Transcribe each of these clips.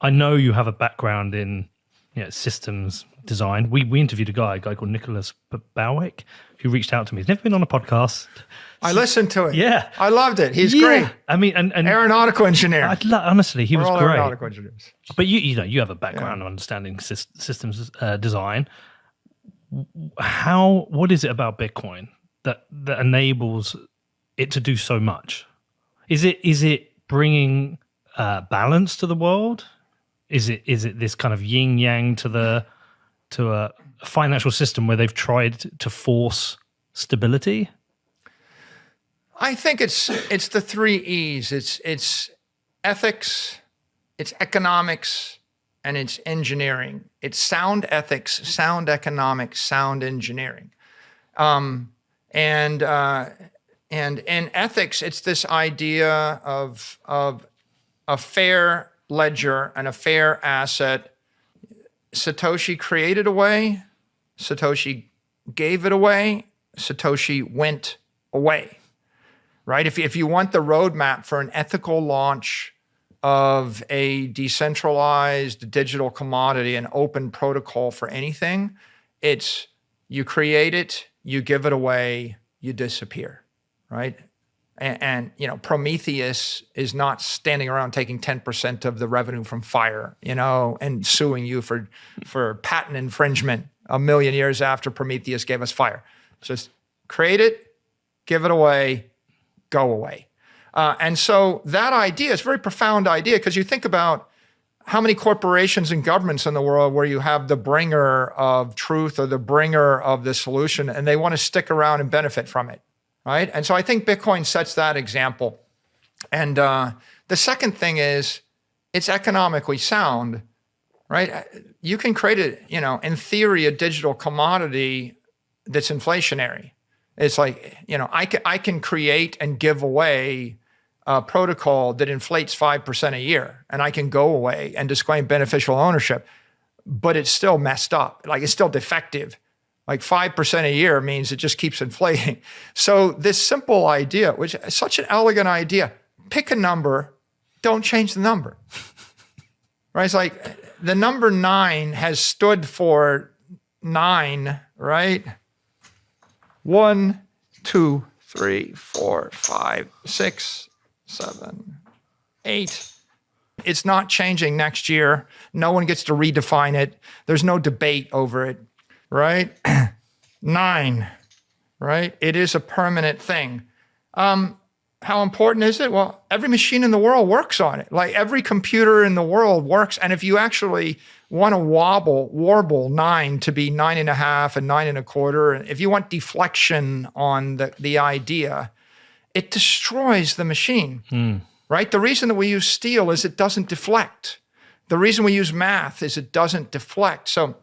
I know you have a background in systems design. We interviewed a guy called Nicholas Bowick, who reached out to me. He's never been on a podcast. I listened to it. Yeah. I loved it. He's great. I mean, and aeronautical engier. Honestly, he was great. Aeronautical engineers. But you have a background of understanding systems design. What is it about Bitcoin that enables it to do so much? Is it bringing balance to the world? Is it this kind of yin yang to a financial system where they've tried to force stability? I think it's the 3 E's. It's ethics, it's economics, and it's engineering. It's sound ethics, sound economics, sound engineering. And in ethics, it's this idea of a fair ledger and a fair asset. Satoshi created a way, Satoshi gave it away, Satoshi went away, right? If you want the roadmap for an ethical launch of a decentralized digital commodity, an open protocol for anything, it's you create it, you give it away, you disappear, right? And Prometheus is not standing around taking 10% of the revenue from fire, and suing you for patent infringement 1 million years after Prometheus gave us fire. Just create it, give it away, go away. And so that idea is a very profound idea, because you think about how many corporations and governments in the world where you have the bringer of truth or the bringer of the solution, and they want to stick around and benefit from it. Right? And so I think Bitcoin sets that example. And the second thing is it's economically sound, right? You can create in theory, a digital commodity that's inflationary. It's like, I can create and give away a protocol that inflates 5% a year, and I can go away and disclaim beneficial ownership, but it's still messed up. Like, it's still defective. Like 5% a year means it just keeps inflating. So this simple idea, which is such an elegant idea, pick a number, don't change the number. Right? It's like the number 9 has stood for 9, right? 1, 2, 3, 4, 5, 6, 7, 8. It's not changing next year. No one gets to redefine it. There's no debate over it. Right? 9, right? It is a permanent thing. How important is it? Well, every machine in the world works on it. Like, every computer in the world works. And if you actually want to warble 9 to be 9.5 and 9.25, if you want deflection on the idea, it destroys the machine, right? The reason that we use steel is it doesn't deflect. The reason we use math is it doesn't deflect. So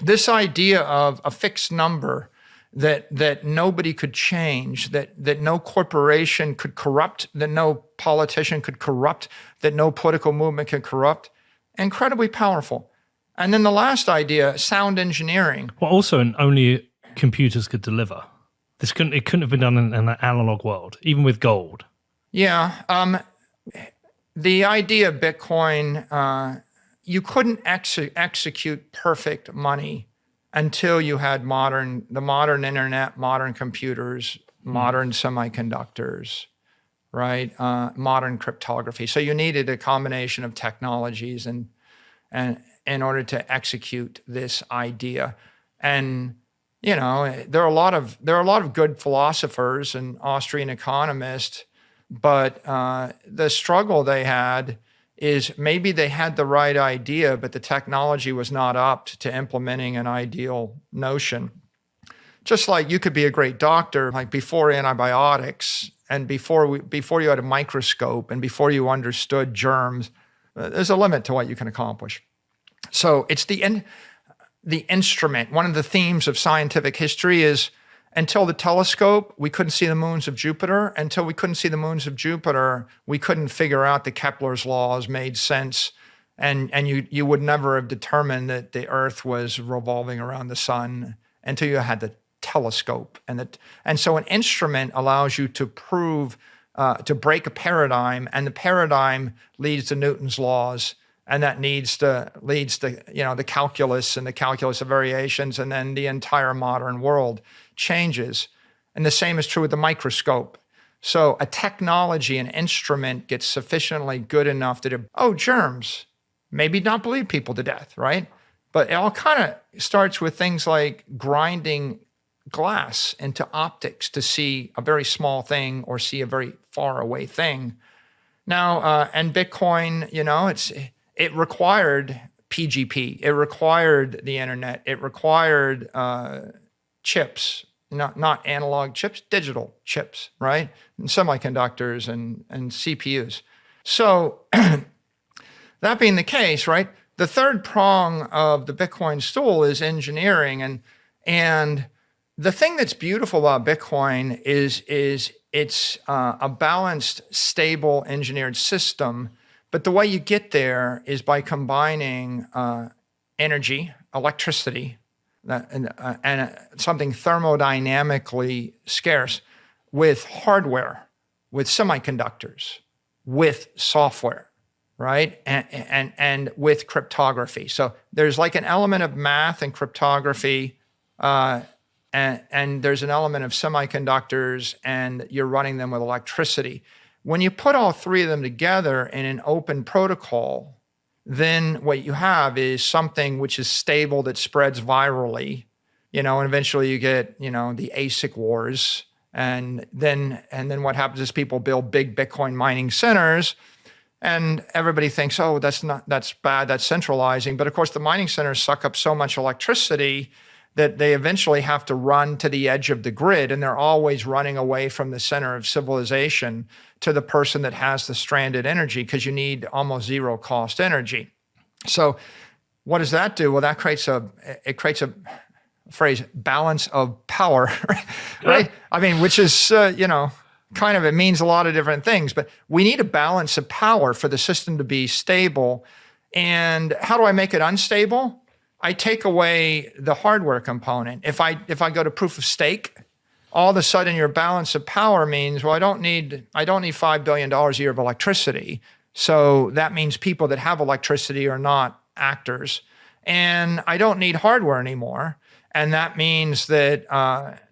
this idea of a fixed number that nobody could change, that no corporation could corrupt, that no politician could corrupt, that no political movement can corrupt, incredibly powerful. And then the last idea, sound engineering. Well, also, only computers could deliver. It couldn't have been done in an analog world, even with gold. Yeah. The idea of Bitcoin, you couldn't execute perfect money until you had the modern internet, modern computers, modern semiconductors, right? Modern cryptography. So you needed a combination of technologies and in order to execute this idea. And there are a lot of good philosophers and Austrian economists, but the struggle they had is maybe they had the right idea, but the technology was not up to implementing an ideal notion. Just like you could be a great doctor, like before antibiotics and before you had a microscope and before you understood germs, there's a limit to what you can accomplish. So it's the instrument. One of the themes of scientific history is, until the telescope, we couldn't see the moons of Jupiter. Until we couldn't see the moons of Jupiter, we couldn't figure out that Kepler's laws made sense. And you would never have determined that the Earth was revolving around the sun until you had the telescope. And so an instrument allows you to prove, to break a paradigm, and the paradigm leads to Newton's laws, and that leads to the calculus and the calculus of variations, and then the entire modern world changes. And the same is true with the microscope. So a technology, an instrument gets sufficiently good enough to do, germs, maybe not bleed people to death, right? But it all kind of starts with things like grinding glass into optics to see a very small thing or see a very far away thing. Now, and Bitcoin, it required PGP, it required the internet, it required chips, not analog chips, digital chips, right? And semiconductors and CPUs. So that being the case, right? The third prong of the Bitcoin stool is engineering, and the thing that's beautiful about Bitcoin is it's a balanced, stable, engineered system. But the way you get there is by combining energy, electricity, and something thermodynamically scarce with hardware, with semiconductors, with software, right? And with cryptography. So there's like an element of math and cryptography, and there's an element of semiconductors, and you're running them with electricity. When you put all three of them together in an open protocol, then what you have is something which is stable that spreads virally, and eventually you get, the ASIC wars. And then what happens is people build big Bitcoin mining centers, and everybody thinks, that's bad, that's centralizing. But of course, the mining centers suck up so much electricity that they eventually have to run to the edge of the grid, and they're always running away from the center of civilization to the person that has the stranded energy, because you need almost zero cost energy. So what does that do? Well, that creates a phrase, balance of power, right? I mean, which is, kind of, it means a lot of different things, but we need a balance of power for the system to be stable. And how do I make it unstable? I take away the hardware component. If I go to proof of stake, all of a sudden your balance of power means, well, I don't need $5 billion a year of electricity. So that means people that have electricity are not actors. And I don't need hardware anymore. And that means that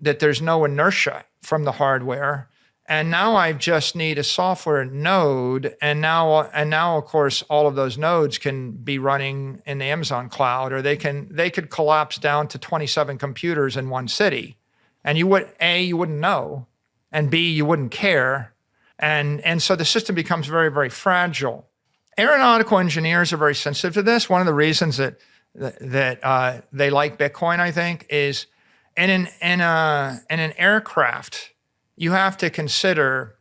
that there's no inertia from the hardware. And now I just need a software node. And now, of course, all of those nodes can be running in the Amazon cloud, or they could collapse down to 27 computers in one city. And you wouldn't know, and B, you wouldn't care. And so the system becomes very, very fragile. Aeronautical engineers are very sensitive to this. One of the reasons that they like Bitcoin, I think, is in an aircraft, you have to consider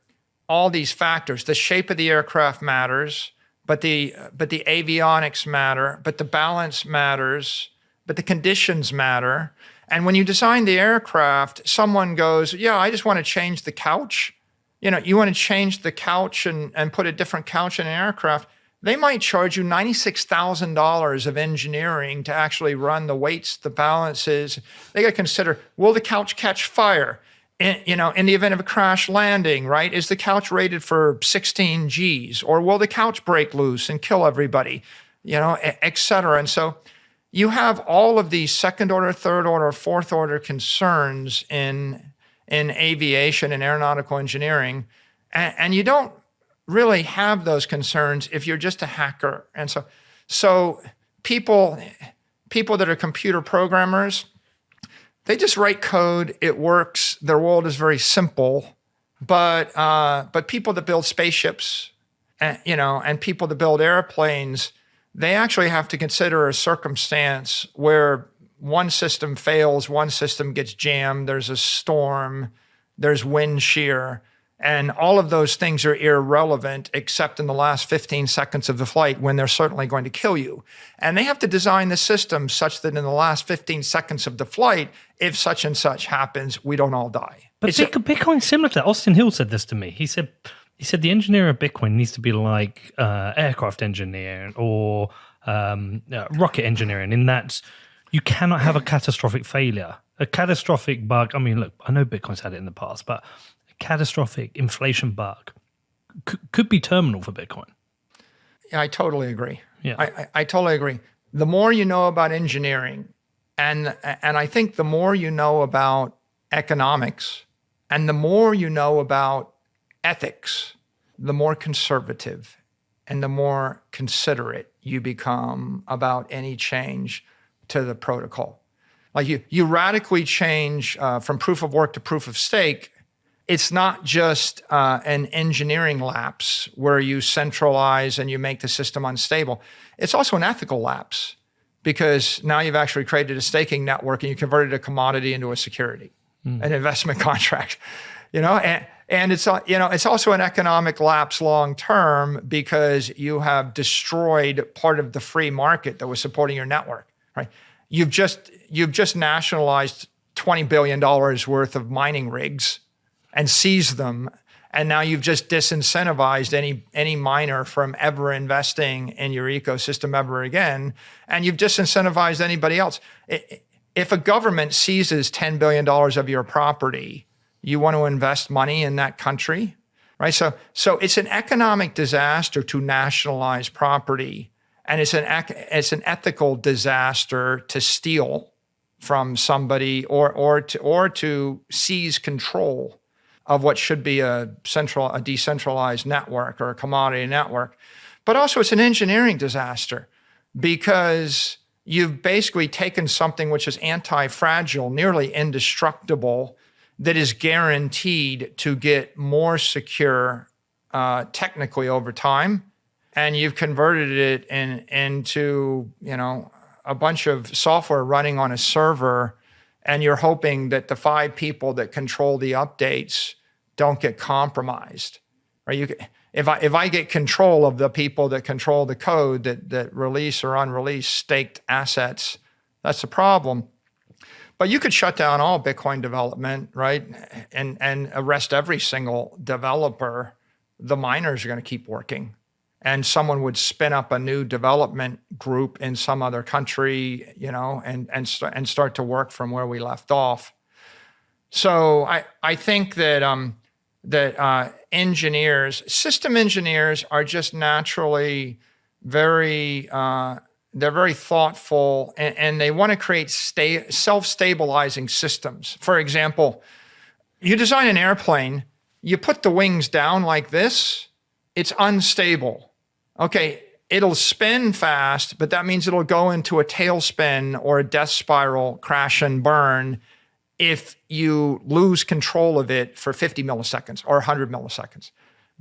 all these factors. The shape of the aircraft matters, but the avionics matter, but the balance matters, but the conditions matter. And when you design the aircraft, someone goes, I just want to change the couch. You want to change the couch and put a different couch in an aircraft. They might charge you $96,000 of engineering to actually run the weights, the balances. They got to consider, will the couch catch fire? In the event of a crash landing, right? Is the couch rated for 16 Gs? Or will the couch break loose and kill everybody? Et cetera. And so you have all of these second order, third order, fourth order concerns in aviation and aeronautical engineering. And you don't really have those concerns if you're just a hacker. And so people that are computer programmers, they just write code, it works, their world is very simple. But people that build spaceships, and people that build airplanes, they actually have to consider a circumstance where one system fails, one system gets jammed, there's a storm, there's wind shear, and all of those things are irrelevant except in the last 15 seconds of the flight, when they're certainly going to kill you. And they have to design the system such that in the last 15 seconds of the flight, if such and such happens, we don't all die. But Bitcoin's similar to that. Austin Hill said this to me. He said the engineer of Bitcoin needs to be like aircraft engineer or rocket engineering, in that you cannot have a catastrophic failure. A catastrophic bug, I mean, look, I know Bitcoin's had it in the past, but a catastrophic inflation bug could be terminal for Bitcoin. I totally agree. Yeah. I totally agree. The more you know about engineering, and I think the more you know about economics, and the more you know about ethics, the more conservative and the more considerate you become about any change to the protocol. Like you radically change from proof of work to proof of stake. It's not just an engineering lapse where you centralize and you make the system unstable. It's also an ethical lapse because now you've actually created a staking network and you converted a commodity into a security, an investment contract, and it's it's also an economic lapse long term because you have destroyed part of the free market that was supporting your network, right? You've just nationalized $20 billion worth of mining rigs and seized them. And now you've just disincentivized any miner from ever investing in your ecosystem ever again. And you've disincentivized anybody else. If a government seizes $10 billion of your property, you want to invest money in that country, right? So it's an economic disaster to nationalize property. And it's an ethical disaster to steal from somebody or to seize control of what should be a decentralized network or a commodity network. But also it's an engineering disaster because you've basically taken something which is anti-fragile, nearly indestructible, that is guaranteed to get more secure technically over time, and you've converted it into a bunch of software running on a server, and you're hoping that the 5 people that control the updates don't get compromised. Right? If I get control of the people that control the code that release or unrelease staked assets, that's a problem. But you could shut down all Bitcoin development, right? And arrest every single developer. The miners are going to keep working. And someone would spin up a new development group in some other country, and start to work from where we left off. So I think that system engineers are just naturally they're very thoughtful, and they want to create self-stabilizing systems. For example, you design an airplane, you put the wings down like this, it's unstable. Okay, it'll spin fast, but that means it'll go into a tailspin or a death spiral, crash and burn, if you lose control of it for 50 milliseconds or 100 milliseconds.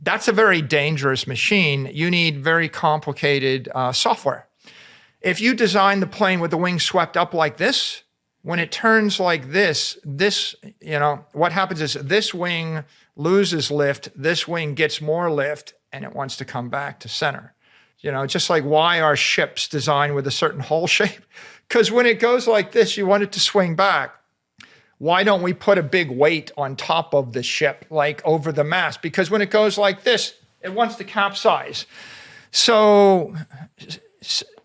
That's a very dangerous machine. You need very complicated software. If you design the plane with the wings swept up like this, when it turns like this, what happens is this wing loses lift, this wing gets more lift, and it wants to come back to center. Just like why are ships designed with a certain hull shape? Because when it goes like this, you want it to swing back. Why don't we put a big weight on top of the ship, like over the mast? Because when it goes like this, it wants to capsize. So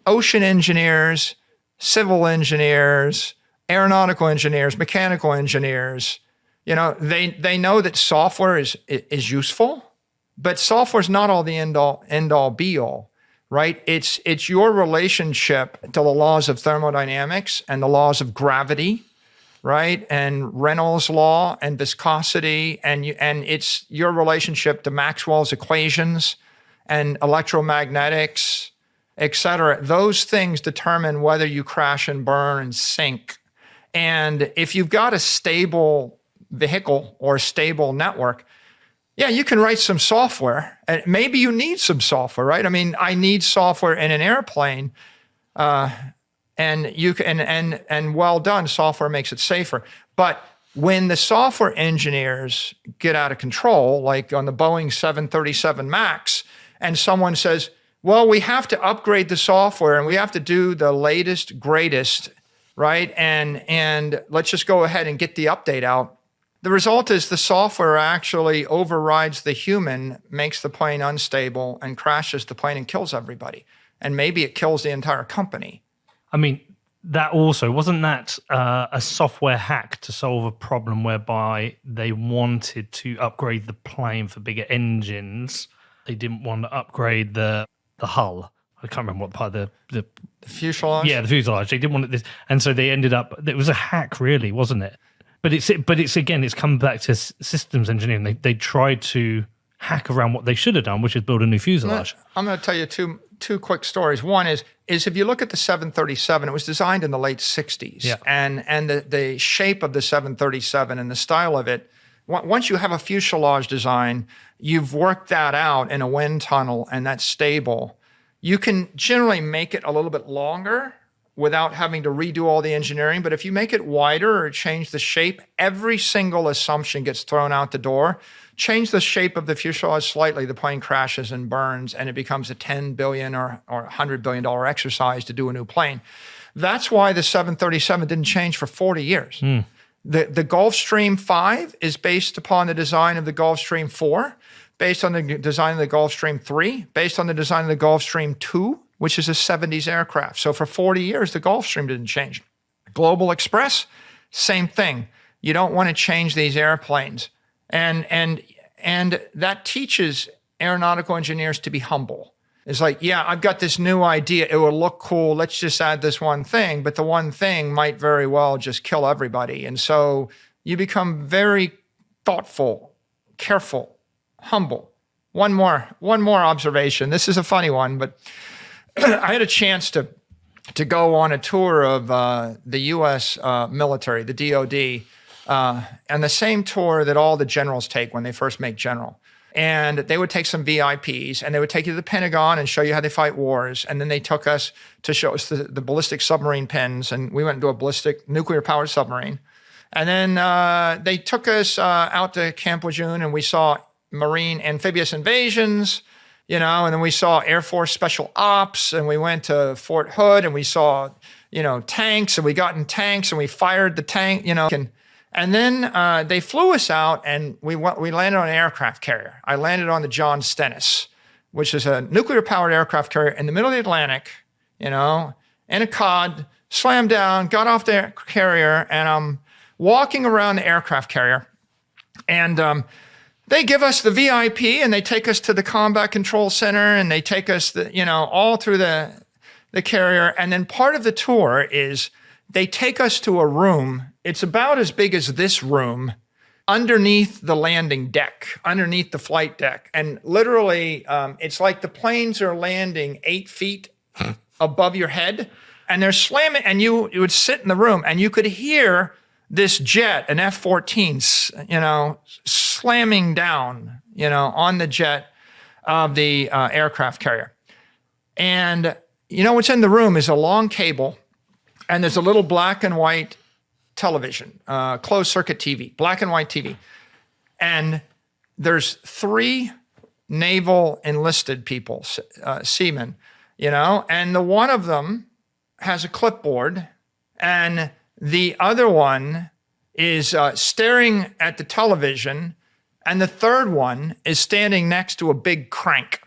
ocean engineers, civil engineers, aeronautical engineers, mechanical engineers, they know that software is useful, but software is not all the end all be all, right? It's your relationship to the laws of thermodynamics and the laws of gravity, right? And Reynolds law and viscosity, and it's your relationship to Maxwell's equations and electromagnetics, et cetera. Those things determine whether you crash and burn and sink. And if you've got a stable vehicle or a stable network, yeah, you can write some software, and maybe you need some software, right? I mean, I need software in an airplane, and you can, and well done, software makes it safer. But when the software engineers get out of control, like on the Boeing 737 MAX, and someone says, well, we have to upgrade the software and we have to do the latest, greatest, right? And let's just go ahead and get the update out. The result is the software actually overrides the human, makes the plane unstable, and crashes the plane and kills everybody. And maybe it kills the entire company. I mean, that also, wasn't that a software hack to solve a problem whereby they wanted to upgrade the plane for bigger engines? They didn't want to upgrade the the hull. I can't remember what part of the fuselage. Yeah, the fuselage. They didn't want this, and so they ended up. It was a hack, really, wasn't it? But it's again, it's come back to systems engineering. They tried to hack around what they should have done, which is build a new fuselage. I'm going to tell you two quick stories. One is if you look at the 737, it was designed in the late 60s, yeah. and the shape of the 737 and the style of it. Once you have a fuselage design, you've worked that out in a wind tunnel, and that's stable. You can generally make it a little bit longer without having to redo all the engineering. But if you make it wider or change the shape, every single assumption gets thrown out the door. Change the shape of the fuselage slightly, the plane crashes and burns, and it becomes a $10 billion or $100 billion exercise to do a new plane. That's why the 737 didn't change for 40 years. The Gulfstream 5 is based upon the design of the Gulfstream 4, based on the design of the Gulfstream 3, based on the design of the Gulfstream 2, which is a 70s aircraft. So for 40 years, the Gulfstream didn't change. Global Express, same thing. You don't want to change these airplanes. And that teaches aeronautical engineers to be humble. It's like, yeah, I've got this new idea. It will look cool. Let's just add this one thing. But the one thing might very well just kill everybody. And so you become very thoughtful, careful, humble. One more observation. This is a funny one, but I had a chance to go on a tour of the U.S. military, the DoD, and the same tour that all the generals take when they first make general. And they would take some VIPs, and they would take you to the Pentagon and show you how they fight wars. And then they took us to show us the ballistic submarine pens, and we went into a ballistic nuclear-powered submarine. And then they took us out to Camp Lejeune, and we saw Marine amphibious invasions, and then we saw Air Force Special Ops, and we went to Fort Hood, and we saw, tanks, and we got in tanks, and we fired the tank, and then they flew us out, and we landed on an aircraft carrier. I landed on the John Stennis, which is a nuclear-powered aircraft carrier in the middle of the Atlantic, in a cod, slammed down, got off the carrier, and I'm walking around the aircraft carrier, and they give us the VIP, and they take us to the combat control center, and they take us, all through the carrier. And then part of the tour is they take us to a room. It's about as big as this room, underneath the landing deck, underneath the flight deck. And literally, it's like the planes are landing 8 feet above your head, and they're slamming, and you would sit in the room, and you could hear this jet, an F-14, slamming down, on the jet of the aircraft carrier. And, what's in the room is a long cable, and there's a little black and white television, closed circuit TV, black and white TV. And there's 3 naval enlisted people, seamen, and the one of them has a clipboard, and the other one is staring at the television, and the third one is standing next to a big crank.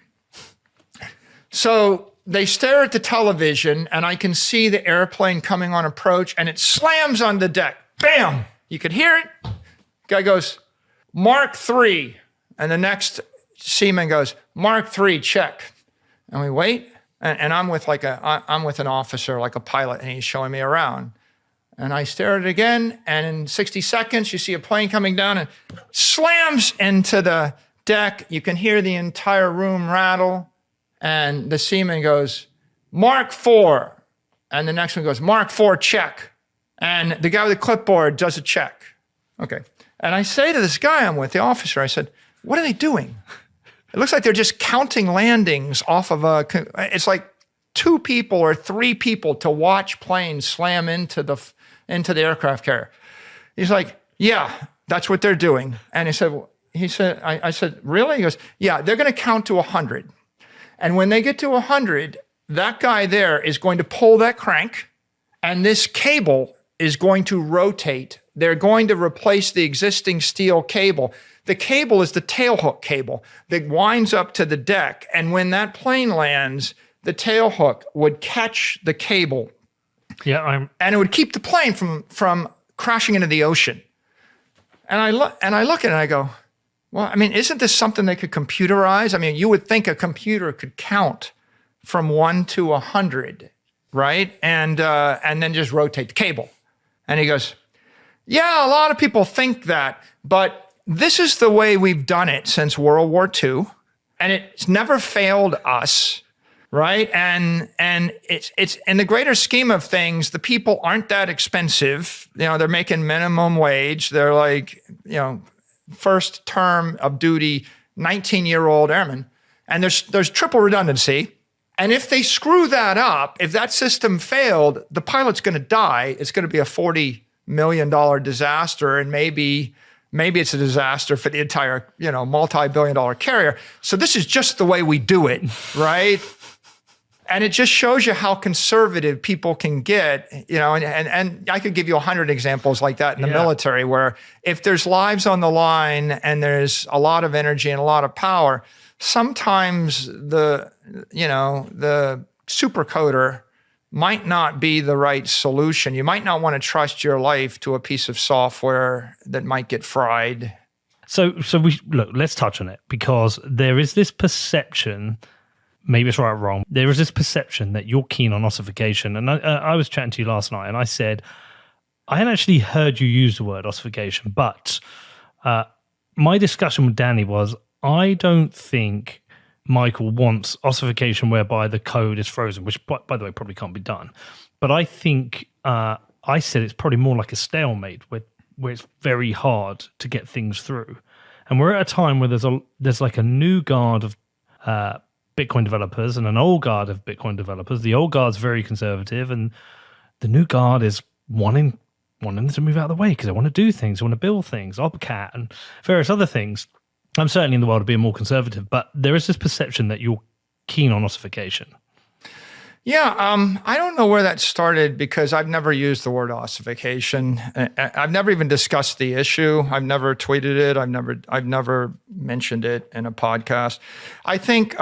So they stare at the television, and I can see the airplane coming on approach, and it slams on the deck. Bam! You could hear it. Guy goes, Mark 3. And the next seaman goes, Mark 3, check. And we wait, and I'm with an officer, like a pilot, and he's showing me around. And I stare at it again, and in 60 seconds, you see a plane coming down and slams into the deck. You can hear the entire room rattle. And the seaman goes, Mark 4. And the next one goes, Mark 4, check. And the guy with the clipboard does a check. Okay. And I say to this guy I'm with, the officer, I said, what are they doing? It looks like they're just counting landings off of it's like 2 people or 3 people to watch planes slam into the aircraft carrier. He's like, yeah, that's what they're doing. And I said, really? He goes, yeah, they're going to count to 100. And when they get to 100, that guy there is going to pull that crank, and this cable is going to rotate. They're going to replace the existing steel cable. The cable is the tailhook cable that winds up to the deck. And when that plane lands, the tailhook would catch the cable. Yeah, and it would keep the plane from crashing into the ocean. And I look at it and I go, well, isn't this something they could computerize? You would think a computer could count from 1 to 100, right? And then just rotate the cable. And he goes, yeah, a lot of people think that, but this is the way we've done it since World War II, and it's never failed us, right? And it's in the greater scheme of things, the people aren't that expensive. They're making minimum wage. They're like, first term of duty, 19-year-old airmen, and there's triple redundancy. And if they screw that up, if that system failed, the pilot's going to die. It's going to be a $40 million disaster, and maybe it's a disaster for the entire, multi-billion-dollar carrier. So this is just the way we do it, right? And it just shows you how conservative people can get, and I could give you 100 examples like that in the military, where if there's lives on the line and there's a lot of energy and a lot of power, sometimes the supercoder might not be the right solution. You might not want to trust your life to a piece of software that might get fried. So let's touch on it, because there is this perception, maybe it's right or wrong, there is this perception that you're keen on ossification. And I was chatting to you last night, and I said, I hadn't actually heard you use the word ossification, but my discussion with Danny was, I don't think Michael wants ossification whereby the code is frozen, which, by the way, probably can't be done. But I think I said it's probably more like a stalemate where it's very hard to get things through. And we're at a time where there's like a new guard of Bitcoin developers and an old guard of Bitcoin developers. The old guard's very conservative, and the new guard is wanting to move out of the way because they want to do things, they want to build things, Opcat and various other things. I'm certainly in the world of being more conservative, but there is this perception that you're keen on ossification. Yeah, I don't know where that started, because I've never used the word ossification. I've never even discussed the issue. I've never tweeted it. I've never mentioned it in a podcast. I think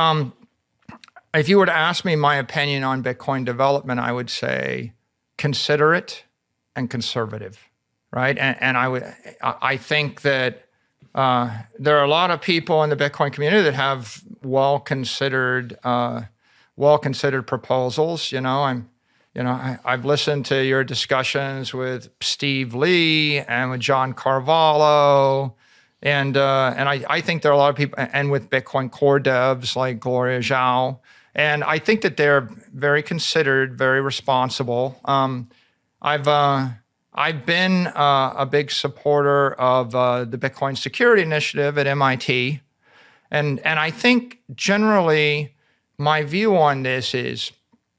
if you were to ask me my opinion on Bitcoin development, I would say considerate and conservative, right? And I think that there are a lot of people in the Bitcoin community that have well-considered proposals. I've listened to your discussions with Steve Lee and with John Carvalho, and I think there are a lot of people, and with Bitcoin core devs like Gloria Zhao, and I think that they're very considered, very responsible. I've been a big supporter of the Bitcoin Security Initiative at MIT. And I think generally my view on this is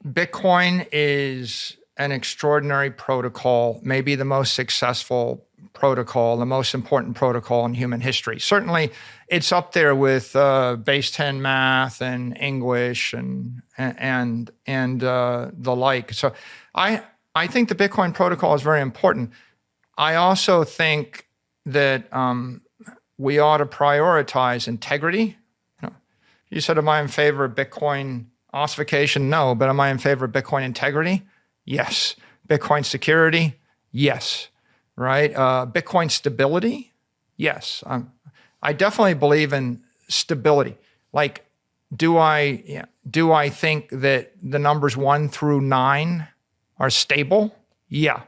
Bitcoin is an extraordinary protocol, maybe the most successful protocol, the most important protocol in human history. Certainly it's up there with base 10 math and English and the like. So I think the Bitcoin protocol is very important. I also think that we ought to prioritize integrity. You said, am I in favor of Bitcoin ossification? No, but am I in favor of Bitcoin integrity? Yes. Bitcoin security? Yes. Right? Bitcoin stability? Yes. I definitely believe in stability. Like, do I think that the numbers 1 through 9 are stable? Yeah.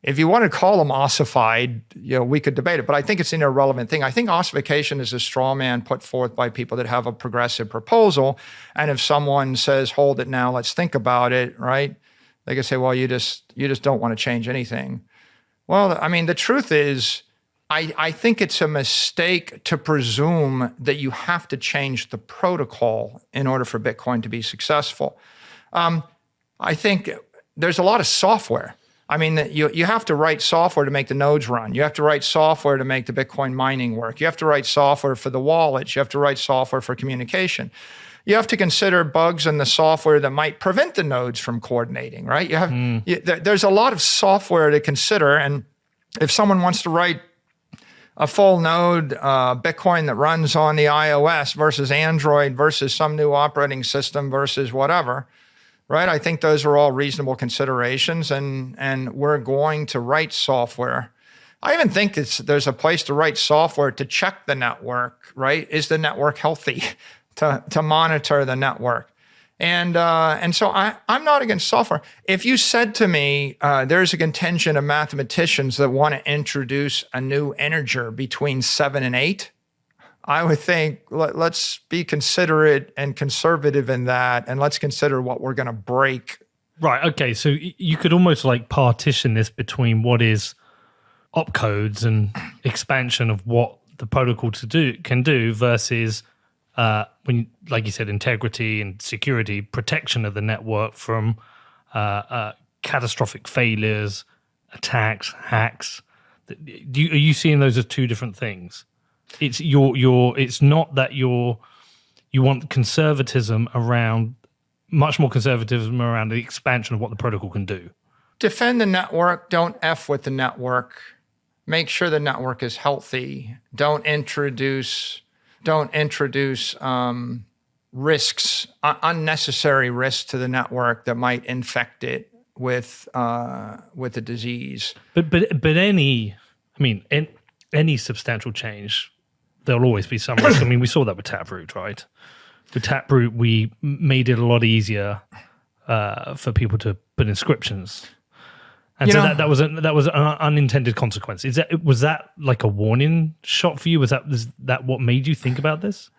If you want to call them ossified, we could debate it, but I think it's an irrelevant thing. I think ossification is a straw man put forth by people that have a progressive proposal. And if someone says, hold it now, let's think about it, right? They can say, well, you just don't want to change anything. Well, I mean, the truth is, I think it's a mistake to presume that you have to change the protocol in order for Bitcoin to be successful. I think there's a lot of software. I mean, you have to write software to make the nodes run. You have to write software to make the Bitcoin mining work. You have to write software for the wallets. You have to write software for communication. You have to consider bugs in the software that might prevent the nodes from coordinating, right? There's a lot of software to consider. And if someone wants to write a full node Bitcoin that runs on the iOS versus Android versus some new operating system versus whatever, right? I think those are all reasonable considerations, and we're going to write software. I even think there's a place to write software to check the network, right? Is the network healthy? To monitor the network. And so I'm not against software. If you said to me, there's a contingent of mathematicians that want to introduce a new integer between 7 and 8, I would think, let's be considerate and conservative in that, and let's consider what we're going to break. Right. Okay. So you could almost like partition this between what is opcodes and expansion of what the protocol can do versus when, like you said, integrity and security, protection of the network from catastrophic failures, attacks, hacks. Are you seeing those as two different things? It's it's not that you want conservatism around, much more conservatism around the expansion of what the protocol can do. Defend the network. Don't F with the network. Make sure the network is healthy. Don't introduce risks, unnecessary risks to the network that might infect it with a disease. But any substantial change, there'll always be some risk. I mean, we saw that with Taproot, right? With Taproot, we made it a lot easier for people to put inscriptions. And that was an unintended consequence. Was that like a warning shot for you? Was that what made you think about this?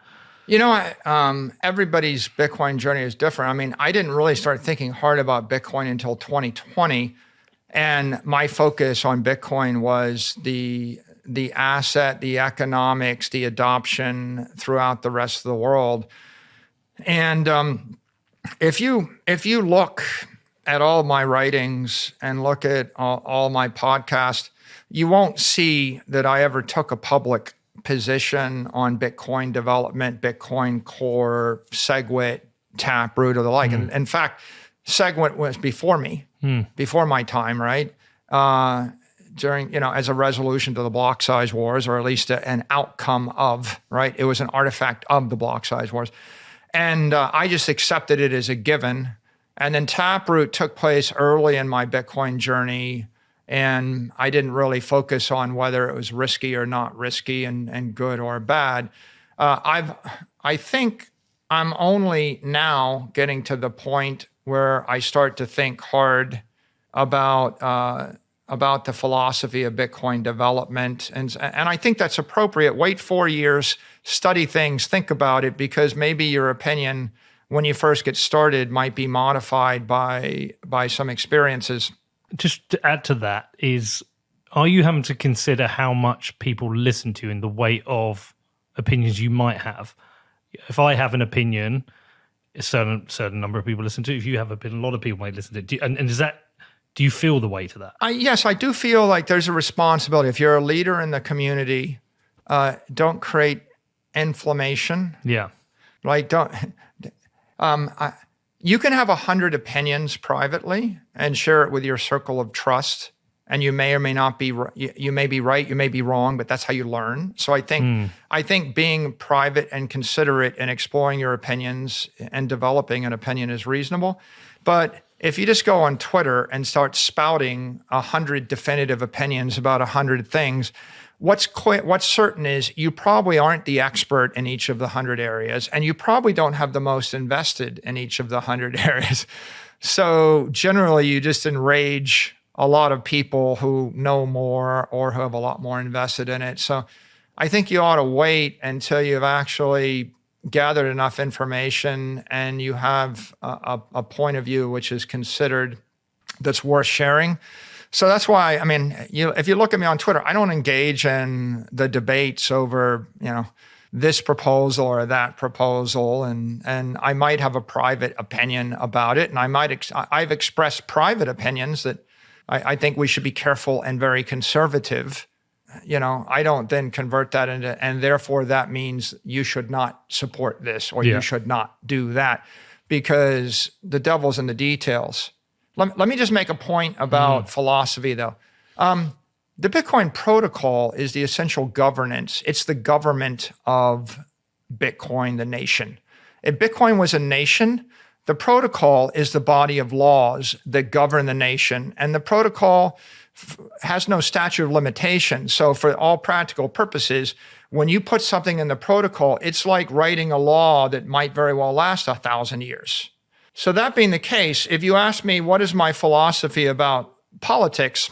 Everybody's Bitcoin journey is different. I mean, I didn't really start thinking hard about Bitcoin until 2020, and my focus on Bitcoin was the asset, the economics, the adoption throughout the rest of the world. And if you look at all my writings and look at all my podcasts, you won't see that I ever took a public position on Bitcoin development, Bitcoin Core, SegWit, Taproot, or the like. And in fact, SegWit was before me, before my time, right? During, as a resolution to the block size wars, or at least an outcome of, right? It was an artifact of the block size wars. And I just accepted it as a given. And then Taproot took place early in my Bitcoin journey, and I didn't really focus on whether it was risky or not risky and good or bad. I think I'm only now getting to the point where I start to think hard about the philosophy of Bitcoin development. And I think that's appropriate. Wait 4 years, study things, think about it, because maybe your opinion when you first get started might be modified by some experiences. Just to add to that are you having to consider how much people listen to you in the weight of opinions you might have? If I have an opinion, a certain number of people listen to it. If you have an opinion, a lot of people might listen to it. And do you feel the weight of that? Yes, I do feel like there's a responsibility. If you're a leader in the community, don't create inflammation. Yeah. Like you can have 100 opinions privately and share it with your circle of trust, and you may or may not be. You may be right, you may be wrong, but that's how you learn. So I think being private and considerate and exploring your opinions and developing an opinion is reasonable. But if you just go on Twitter and start spouting 100 definitive opinions about 100 things, what's certain is you probably aren't the expert in each of the 100 areas, and you probably don't have the most invested in each of the 100 areas. So generally, you just enrage a lot of people who know more or who have a lot more invested in it. So I think you ought to wait until you've actually gathered enough information and you have a point of view which is considered that's worth sharing. So that's why, I mean, if you look at me on Twitter, I don't engage in the debates over, this proposal or that proposal, and I might have a private opinion about it, and I've expressed private opinions that I think we should be careful and very conservative. I don't then convert that into, and therefore that means you should not support this or you should not do that, because the devil's in the details. Let me just make a point about philosophy, though. The Bitcoin protocol is the essential governance. It's the government of Bitcoin, the nation. If Bitcoin was a nation, the protocol is the body of laws that govern the nation. And the protocol has no statute of limitations. So for all practical purposes, when you put something in the protocol, it's like writing a law that might very well last 1,000 years. So that being the case, if you ask me what is my philosophy about politics,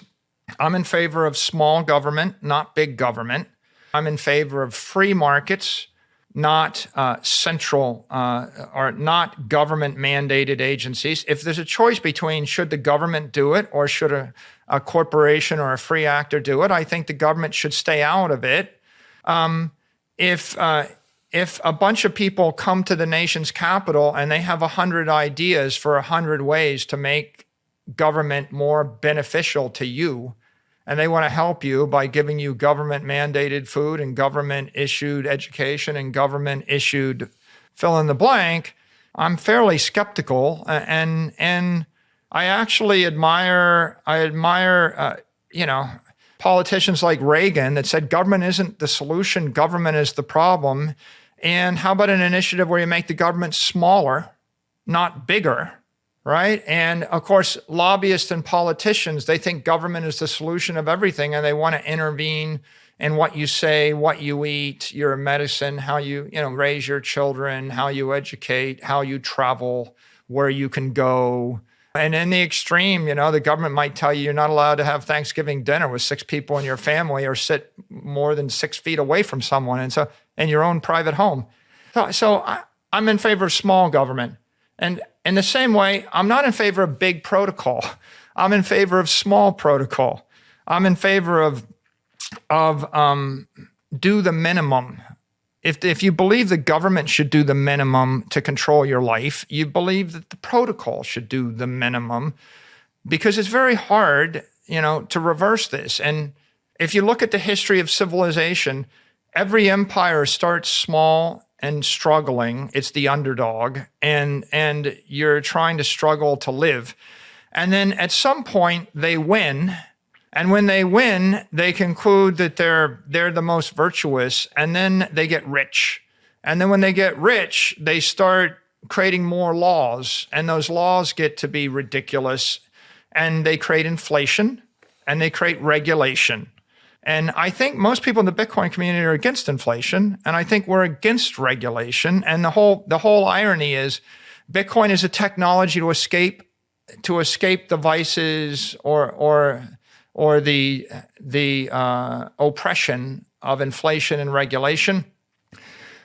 I'm in favor of small government, not big government. I'm in favor of free markets, not central or not government mandated agencies. If there's a choice between should the government do it or should a corporation or a free actor do it, I think the government should stay out of it. If a bunch of people come to the nation's capital and they have 100 ideas for 100 ways to make government more beneficial to you, and they want to help you by giving you government-mandated food and government-issued education and government-issued fill in the blank, I'm fairly skeptical. And I actually admire politicians like Reagan that said government isn't the solution, government is the problem. And how about an initiative where you make the government smaller, not bigger? Right? And of course, lobbyists and politicians, they think government is the solution of everything, and they want to intervene in what you say, what you eat, your medicine, how you raise your children, how you educate, how you travel, where you can go. And in the extreme, the government might tell you you're not allowed to have Thanksgiving dinner with 6 people in your family or sit more than 6 feet away from someone, and so in your own private home. So I'm in favor of small government. And in the same way, I'm not in favor of big protocol. I'm in favor of small protocol. I'm in favor of do the minimum. If you believe the government should do the minimum to control your life, you believe that the protocol should do the minimum, because it's very hard, to reverse this. And if you look at the history of civilization, every empire starts small and struggling. It's the underdog, and you're trying to struggle to live. And then at some point they win. And when they win, they conclude that they're the most virtuous, and then they get rich. And then when they get rich, they start creating more laws, and those laws get to be ridiculous, and they create inflation, and they create regulation. And I think most people in the Bitcoin community are against inflation, and I think we're against regulation. And the whole irony is, Bitcoin is a technology to escape the vices or the oppression of inflation and regulation.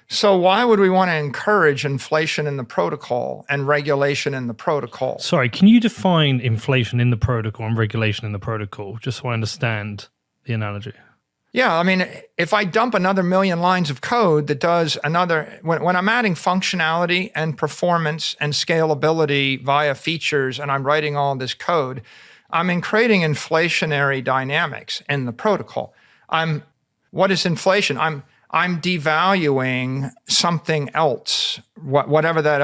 So why would we want to encourage inflation in the protocol and regulation in the protocol? Sorry, can you define inflation in the protocol and regulation in the protocol, just so I understand the analogy? Yeah, I mean, if I dump another 1,000,000 lines of code that does when I'm adding functionality and performance and scalability via features, and I'm writing all this code, I'm creating inflationary dynamics in the protocol. What is inflation? I'm devaluing something else, whatever that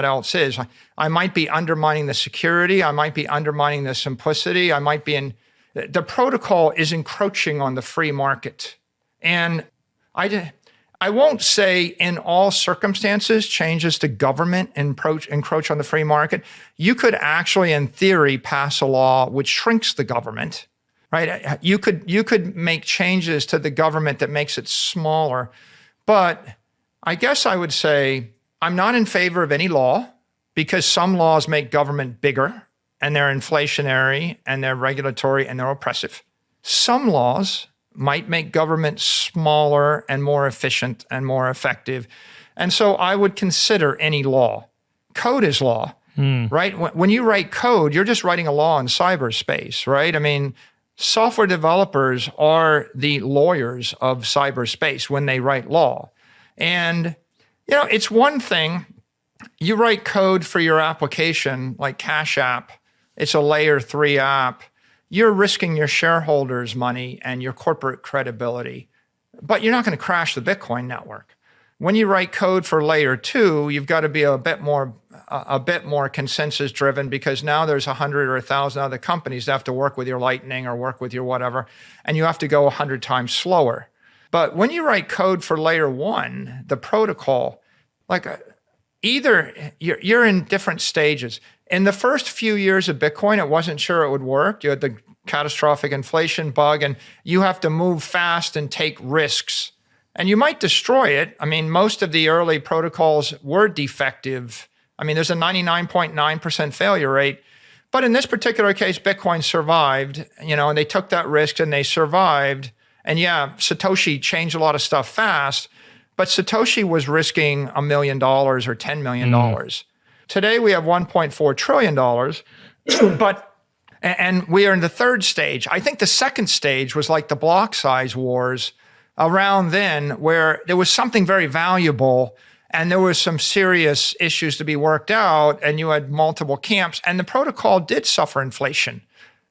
else is. I might be undermining the security. I might be undermining the simplicity. The protocol is encroaching on the free market. And I won't say in all circumstances changes to government encroach on the free market. You could actually, in theory, pass a law which shrinks the government, right? You could make changes to the government that makes it smaller. But I guess I would say I'm not in favor of any law, because some laws make government bigger, and they're inflationary, and they're regulatory, and they're oppressive. Some laws might make government smaller and more efficient and more effective. And so I would consider any law. Code is law, right? When you write code, you're just writing a law in cyberspace, right? I mean, software developers are the lawyers of cyberspace when they write law. And, it's one thing, you write code for your application, like Cash App, it's a layer 3 app. You're risking your shareholders' money and your corporate credibility, but you're not going to crash the Bitcoin network. When you write code for layer 2, you've got to be a bit more consensus driven, because now there's 100 or 1,000 other companies that have to work with your Lightning or work with your whatever, and you have to go 100 times slower. But when you write code for layer 1, the protocol, either you're in different stages. In the first few years of Bitcoin, it wasn't sure it would work. You had the catastrophic inflation bug, and you have to move fast and take risks. And you might destroy it. I mean, most of the early protocols were defective I mean, there's a 99.9% failure rate. But in this particular case, Bitcoin survived, and they took that risk and they survived. And yeah, Satoshi changed a lot of stuff fast, but Satoshi was risking $1 million or $10 million. Today we have $1.4 trillion, and we are in the third stage. I think the second stage was like the block size wars around then, where there was something very valuable and there was some serious issues to be worked out, and you had multiple camps, and the protocol did suffer inflation.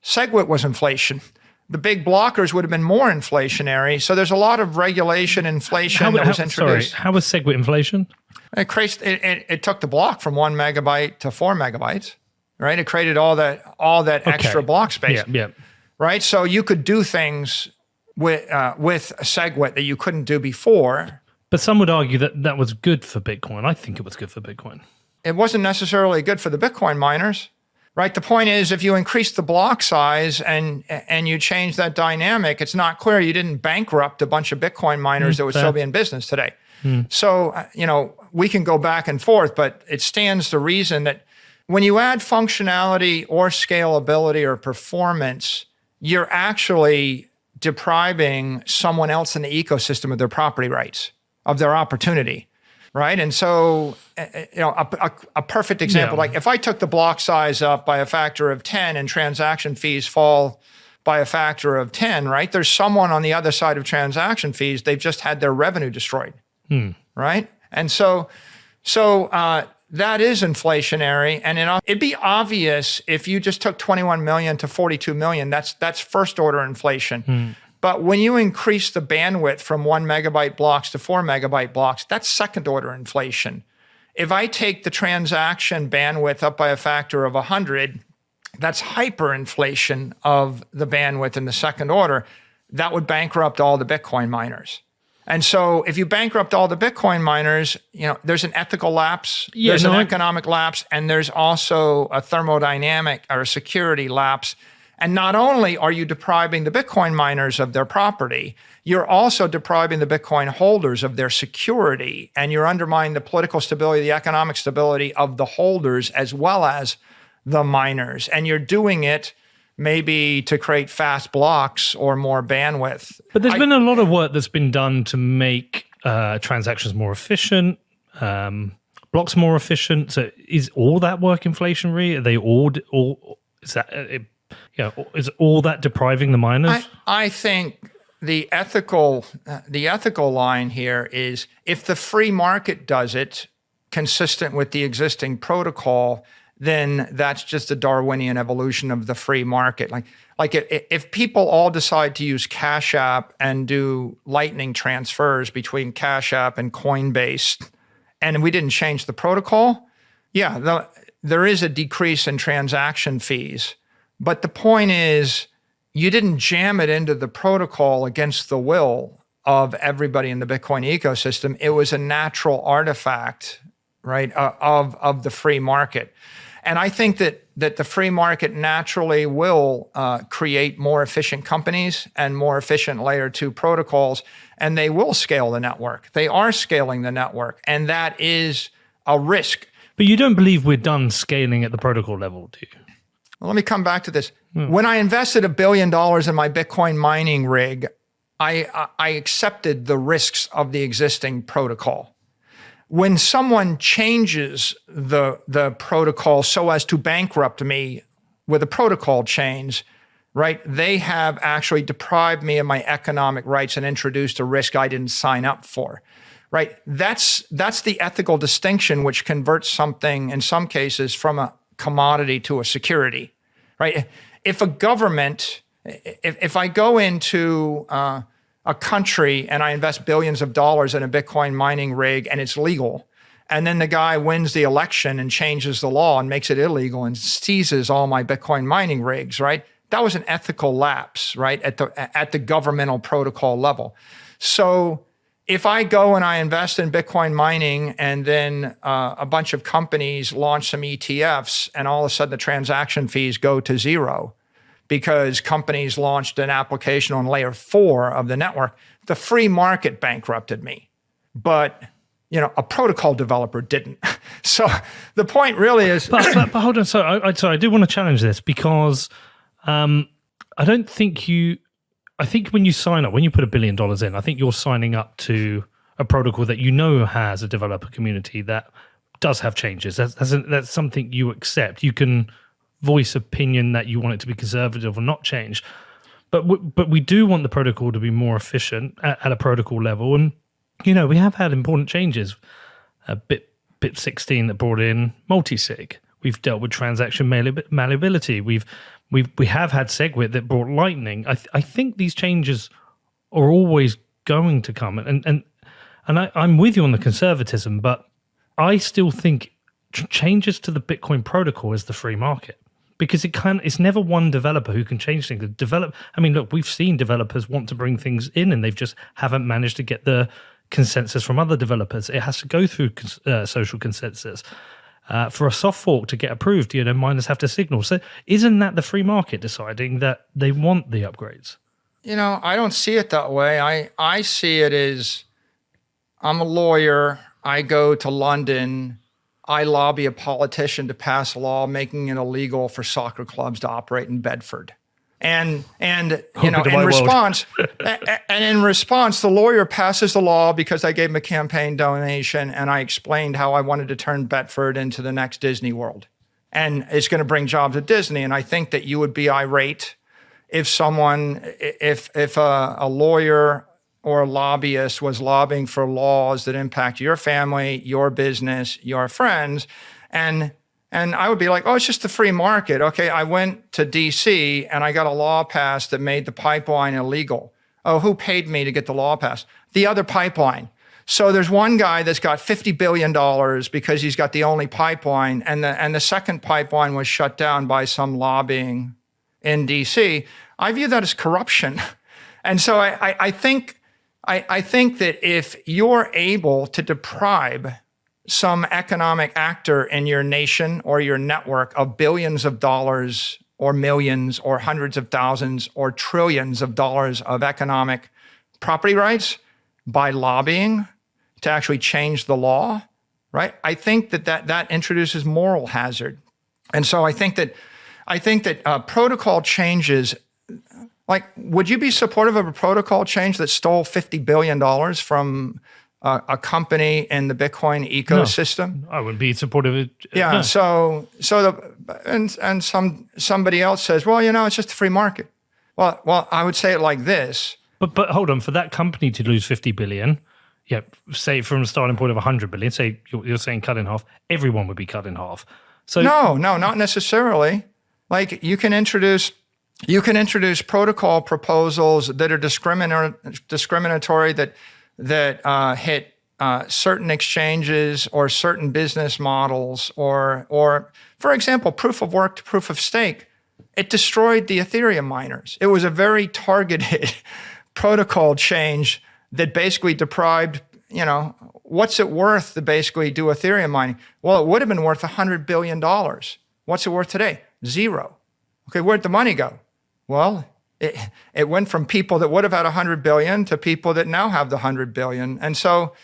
SegWit was inflation. The big blockers would have been more inflationary. So there's a lot of regulation, inflation that was introduced. Sorry, how was SegWit inflation? It took the block from 1 megabyte to 4 megabytes, right? It created all that extra block space. Yeah. Right? So you could do things with SegWit that you couldn't do before. But some would argue that that was good for Bitcoin. I think it was good for Bitcoin. It wasn't necessarily good for the Bitcoin miners, right? The point is, if you increase the block size and you change that dynamic, it's not clear you didn't bankrupt a bunch of Bitcoin miners that would still be in business today. So, we can go back and forth, but it stands to reason that when you add functionality or scalability or performance, you're actually depriving someone else in the ecosystem of their property rights, of their opportunity, right? And so, a perfect example, like if I took the block size up by a factor of 10 and transaction fees fall by a factor of 10, right? There's someone on the other side of transaction fees, they've just had their revenue destroyed, right? And so that is inflationary, and it'd be obvious if you just took 21 million to 42 million, that's first order inflation. But when you increase the bandwidth from 1 megabyte blocks to 4 megabyte blocks, that's second order inflation. If I take the transaction bandwidth up by a factor of 100, that's hyperinflation of the bandwidth in the second order. That would bankrupt all the Bitcoin miners. And so if you bankrupt all the Bitcoin miners, there's an ethical lapse, there's an economic lapse, and there's also a thermodynamic or a security lapse. And not only are you depriving the Bitcoin miners of their property, you're also depriving the Bitcoin holders of their security, and you're undermining the political stability, the economic stability of the holders as well as the miners. And you're doing it maybe to create fast blocks or more bandwidth. But there's been a lot of work that's been done to make transactions more efficient, blocks more efficient. So is all that work inflationary? Are they all is that is all that depriving the miners? I think the ethical line here is, if the free market does it consistent with the existing protocol, then that's just a Darwinian evolution of the free market. Like if people all decide to use Cash App and do lightning transfers between Cash App and Coinbase, and we didn't change the protocol, there is a decrease in transaction fees. But the point is, you didn't jam it into the protocol against the will of everybody in the Bitcoin ecosystem. It was a natural artifact, right, of the free market. And I think that the free market naturally will create more efficient companies and more efficient layer 2 protocols, and they will scale the network. They are scaling the network, and that is a risk. But you don't believe we're done scaling at the protocol level, do you? Well, let me come back to this. When I invested $1 billion in my Bitcoin mining rig, I accepted the risks of the existing protocol. When someone changes the protocol so as to bankrupt me with a protocol change, right, they have actually deprived me of my economic rights and introduced a risk I didn't sign up for, right? That's the ethical distinction which converts something, in some cases, from a commodity to a security, right? If a government, if I go into a country and I invest billions of dollars in a Bitcoin mining rig and it's legal, and then the guy wins the election and changes the law and makes it illegal and seizes all my Bitcoin mining rigs, right? That was an ethical lapse, right, at the governmental protocol level. So if I go and I invest in Bitcoin mining and then a bunch of companies launch some ETFs and all of a sudden the transaction fees go to zero because companies launched an application on layer 4 of the network, the free market bankrupted me. But a protocol developer didn't. So the point really is... But hold on, sorry, I do want to challenge this because I don't think I think when you sign up, when you put $1 billion in, I think you're signing up to a protocol that has a developer community that does have changes. That's something you accept. You can voice opinion that you want it to be conservative or not change. But we do want the protocol to be more efficient at a protocol level. And, we have had important changes. Bit 16 that brought in multi-sig. We've dealt with transaction malleability. We have had SegWit that brought Lightning. I think these changes are always going to come. And I'm with you on the conservatism, but I still think changes to the Bitcoin protocol is the free market. Because it's never one developer who can change things. Look, we've seen developers want to bring things in and they've just haven't managed to get the consensus from other developers. It has to go through social consensus. For a soft fork to get approved, miners have to signal. So isn't that the free market deciding that they want the upgrades? I don't see it that way. I see it as, I'm a lawyer. I go to London. I lobby a politician to pass a law making it illegal for soccer clubs to operate in Bedford. And in response, the lawyer passes the law because I gave him a campaign donation and I explained how I wanted to turn Bedford into the next Disney World. And it's going to bring jobs at Disney. And I think that you would be irate if a lawyer or a lobbyist was lobbying for laws that impact your family, your business, your friends. And I would be like, oh, it's just the free market. Okay, I went to DC and I got a law passed that made the pipeline illegal. Oh, who paid me to get the law passed? The other pipeline. So there's one guy that's got $50 billion because he's got the only pipeline, and the second pipeline was shut down by some lobbying in DC. I view that as corruption. And so I think that if you're able to deprive some economic actor in your nation or your network of billions of dollars or millions or hundreds of thousands or trillions of dollars of economic property rights by lobbying to actually change the law, right? I think that introduces moral hazard. And so I think that protocol changes. Like, would you be supportive of a protocol change that stole $50 billion from a company in the Bitcoin ecosystem? No, I wouldn't be supportive of it. Yeah. No. Somebody else says, well, it's just a free market. Well, I would say it like this. But hold on, for that company to lose 50 billion, say from a starting point of 100 billion, say you're saying cut in half, everyone would be cut in half. So no, not necessarily. Like you can introduce protocol proposals that are discriminatory that hit certain exchanges or certain business models, or for example, proof of work to proof of stake. It destroyed the Ethereum miners. It was a very targeted protocol change that basically deprived, what's it worth to basically do Ethereum mining? Well, it would have been worth $100 billion. What's it worth today? Zero. Okay, where'd the money go? Well, it went from people that would have had 100 billion to people that now have the 100 billion. And so.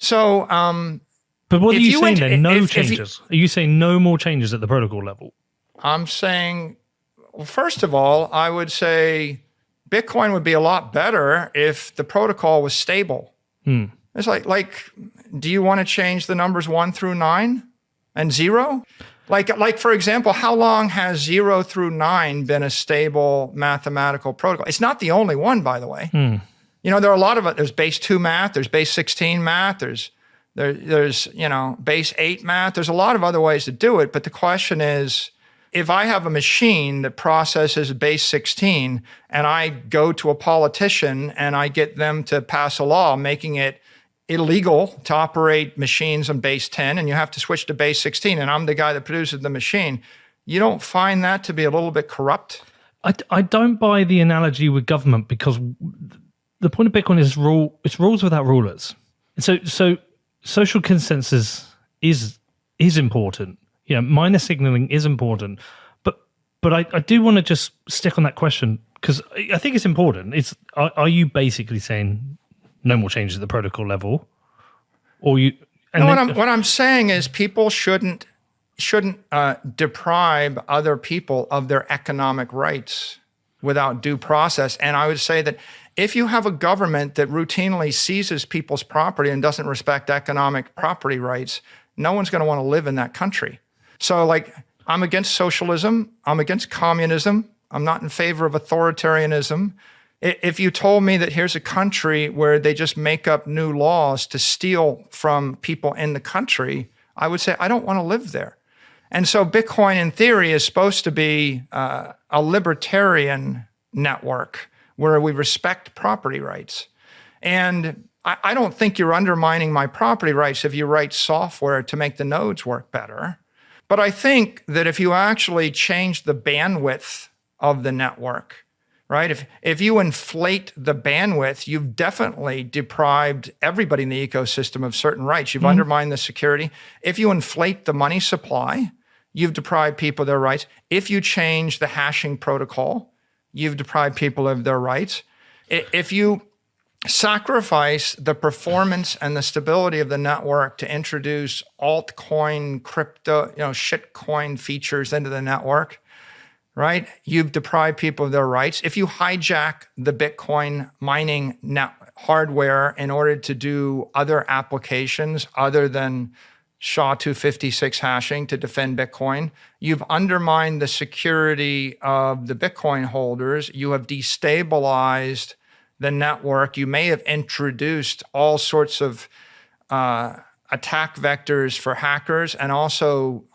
But what are you saying then? No changes? Are you saying no more changes at the protocol level? I'm saying, well, first of all, I would say Bitcoin would be a lot better if the protocol was stable. It's like, do you want to change the numbers 1 through 9 and 0? Like for example, how long has 0 through 9 been a stable mathematical protocol? It's not the only one, by the way. There are a lot of it. There's base 2 math, there's base 16 math, there's base 8 math. There's a lot of other ways to do it. But the question is, if I have a machine that processes base 16 and I go to a politician and I get them to pass a law making it illegal to operate machines on base 10 and you have to switch to base 16 and I'm the guy that produces the machine, you don't find that to be a little bit corrupt? I don't buy the analogy with government because the point of Bitcoin is it's rules without rulers. So social consensus is important. Miner signaling is important. But I do want to just stick on that question because I think it's important. Are you basically saying no more changes at the protocol level? Or you? And No, what I'm saying is people shouldn't deprive other people of their economic rights without due process. And I would say that if you have a government that routinely seizes people's property and doesn't respect economic property rights, no one's going to want to live in that country. So like, I'm against socialism. I'm against communism. I'm not in favor of authoritarianism. If you told me that here's a country where they just make up new laws to steal from people in the country, I would say, I don't want to live there. And so Bitcoin, in theory, is supposed to be a libertarian network where we respect property rights. And I don't think you're undermining my property rights if you write software to make the nodes work better. But I think that if you actually change the bandwidth of the network, right? If you inflate the bandwidth, you've definitely deprived everybody in the ecosystem of certain rights. You've undermined the security. If you inflate the money supply, you've deprived people of their rights. If you change the hashing protocol, you've deprived people of their rights. If you sacrifice the performance and the stability of the network to introduce altcoin, crypto, shitcoin features into the network, right? You've deprived people of their rights. If you hijack the Bitcoin mining hardware in order to do other applications other than SHA-256 hashing to defend Bitcoin, you've undermined the security of the Bitcoin holders. You have destabilized the network. You may have introduced all sorts of attack vectors for hackers and also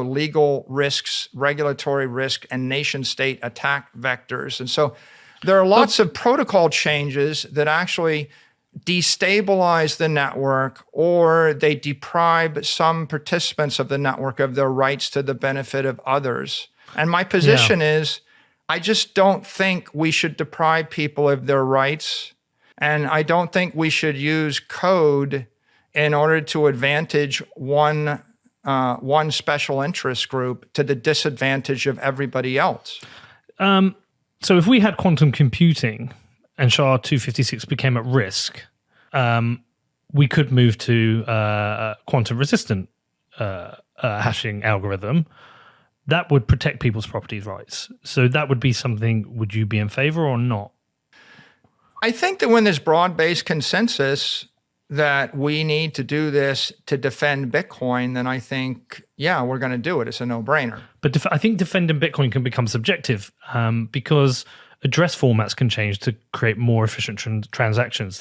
legal risks, regulatory risk, and nation state attack vectors. And so there are lots of protocol changes that actually destabilize the network, or they deprive some participants of the network of their rights to the benefit of others. And my position is, I just don't think we should deprive people of their rights. And I don't think we should use code in order to advantage one special interest group to the disadvantage of everybody else. So if we had quantum computing and SHA-256 became at risk, we could move to quantum resistant hashing algorithm. That would protect people's property rights. So that would be something, would you be in favor or not? I think that when there's broad-based consensus that we need to do this to defend Bitcoin, then I think, we're going to do it. It's a no-brainer. But I think defending Bitcoin can become subjective because address formats can change to create more efficient transactions.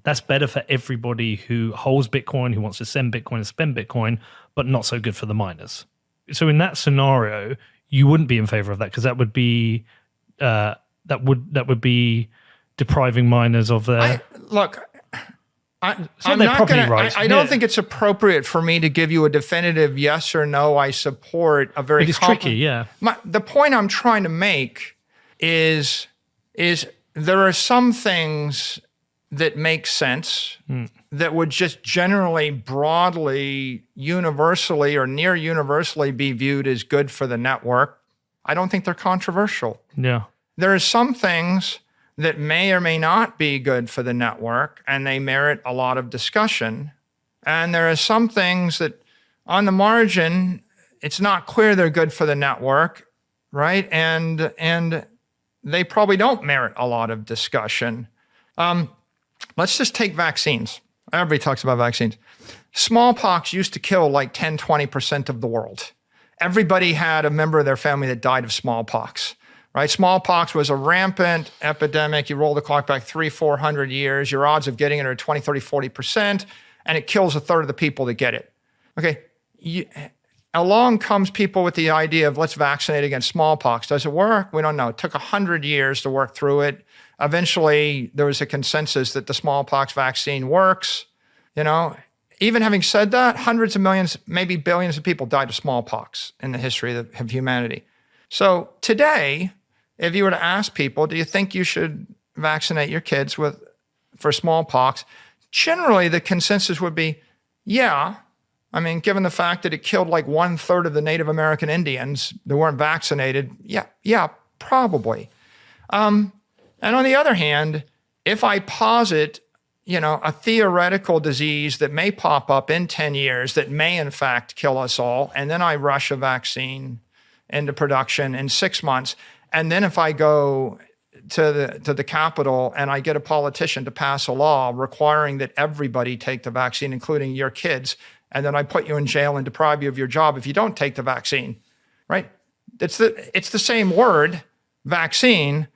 That's better for everybody who holds Bitcoin, who wants to send Bitcoin and spend Bitcoin, but not so good for the miners. So in that scenario, you wouldn't be in favor of that because that would be depriving miners of their I'm not going to. I don't think it's appropriate for me to give you a definitive yes or no. I support a very. It is tricky, yeah. The point I'm trying to make is there are some things that make sense that would just generally, broadly, universally or near universally be viewed as good for the network. I don't think they're controversial. Yeah. There are some things that may or may not be good for the network, and they merit a lot of discussion. And there are some things that, on the margin, it's not clear they're good for the network, right? And they probably don't merit a lot of discussion. Let's just take vaccines. Everybody talks about vaccines. Smallpox used to kill like 10, 20% of the world. Everybody had a member of their family that died of smallpox. Right? Smallpox was a rampant epidemic. You roll the clock back 300-400 years. Your odds of getting it are 20, 30, 40%, and it kills a third of the people that get it. Okay, along comes people with the idea of let's vaccinate against smallpox. Does it work? We don't know. It took 100 years to work through it. Eventually, there was a consensus that the smallpox vaccine works. Even having said that, hundreds of millions, maybe billions of people died of smallpox in the history of humanity. So today, if you were to ask people, do you think you should vaccinate your kids for smallpox? Generally, the consensus would be, yeah. I mean, given the fact that it killed like 1/3 of the Native American Indians that weren't vaccinated, yeah, probably. And on the other hand, if I posit a theoretical disease that may pop up in 10 years that may in fact kill us all. And then I rush a vaccine into production in 6 months. And then if I go to the Capitol and I get a politician to pass a law requiring that everybody take the vaccine, including your kids, and then I put you in jail and deprive you of your job if you don't take the vaccine, right? It's the same word, vaccine,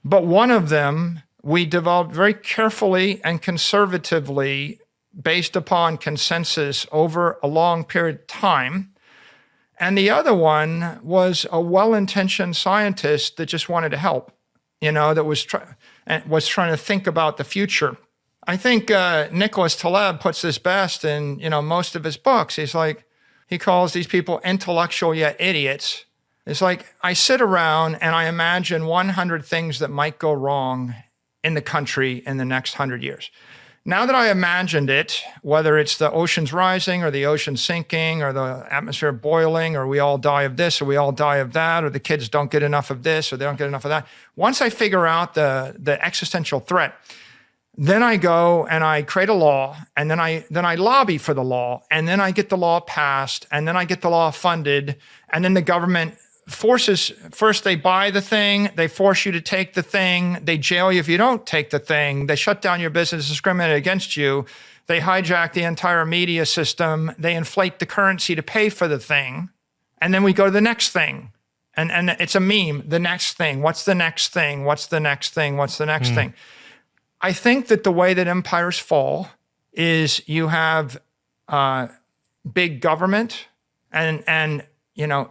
but one of them we developed very carefully and conservatively based upon consensus over a long period of time. And the other one was a well-intentioned scientist that just wanted to help, that was trying to think about the future. I think Nicholas Taleb puts this best in, most of his books. He calls these people intellectual yet idiots. It's like I sit around and I imagine 100 things that might go wrong in the country in the next 100 years. Now that I imagined it, whether it's the oceans rising or the ocean sinking or the atmosphere boiling or we all die of this or we all die of that or the kids don't get enough of this or they don't get enough of that, once I figure out the existential threat, then I go and I create a law and then I lobby for the law and then I get the law passed and then I get the law funded and then the government forces, first they buy the thing, they force you to take the thing, they jail you if you don't take the thing, they shut down your business, discriminate against you, they hijack the entire media system, they inflate the currency to pay for the thing, and then we go to the next thing. And it's a meme, the next thing, what's the next thing, what's the next thing, what's the next thing? I think that the way that empires fall is you have big government and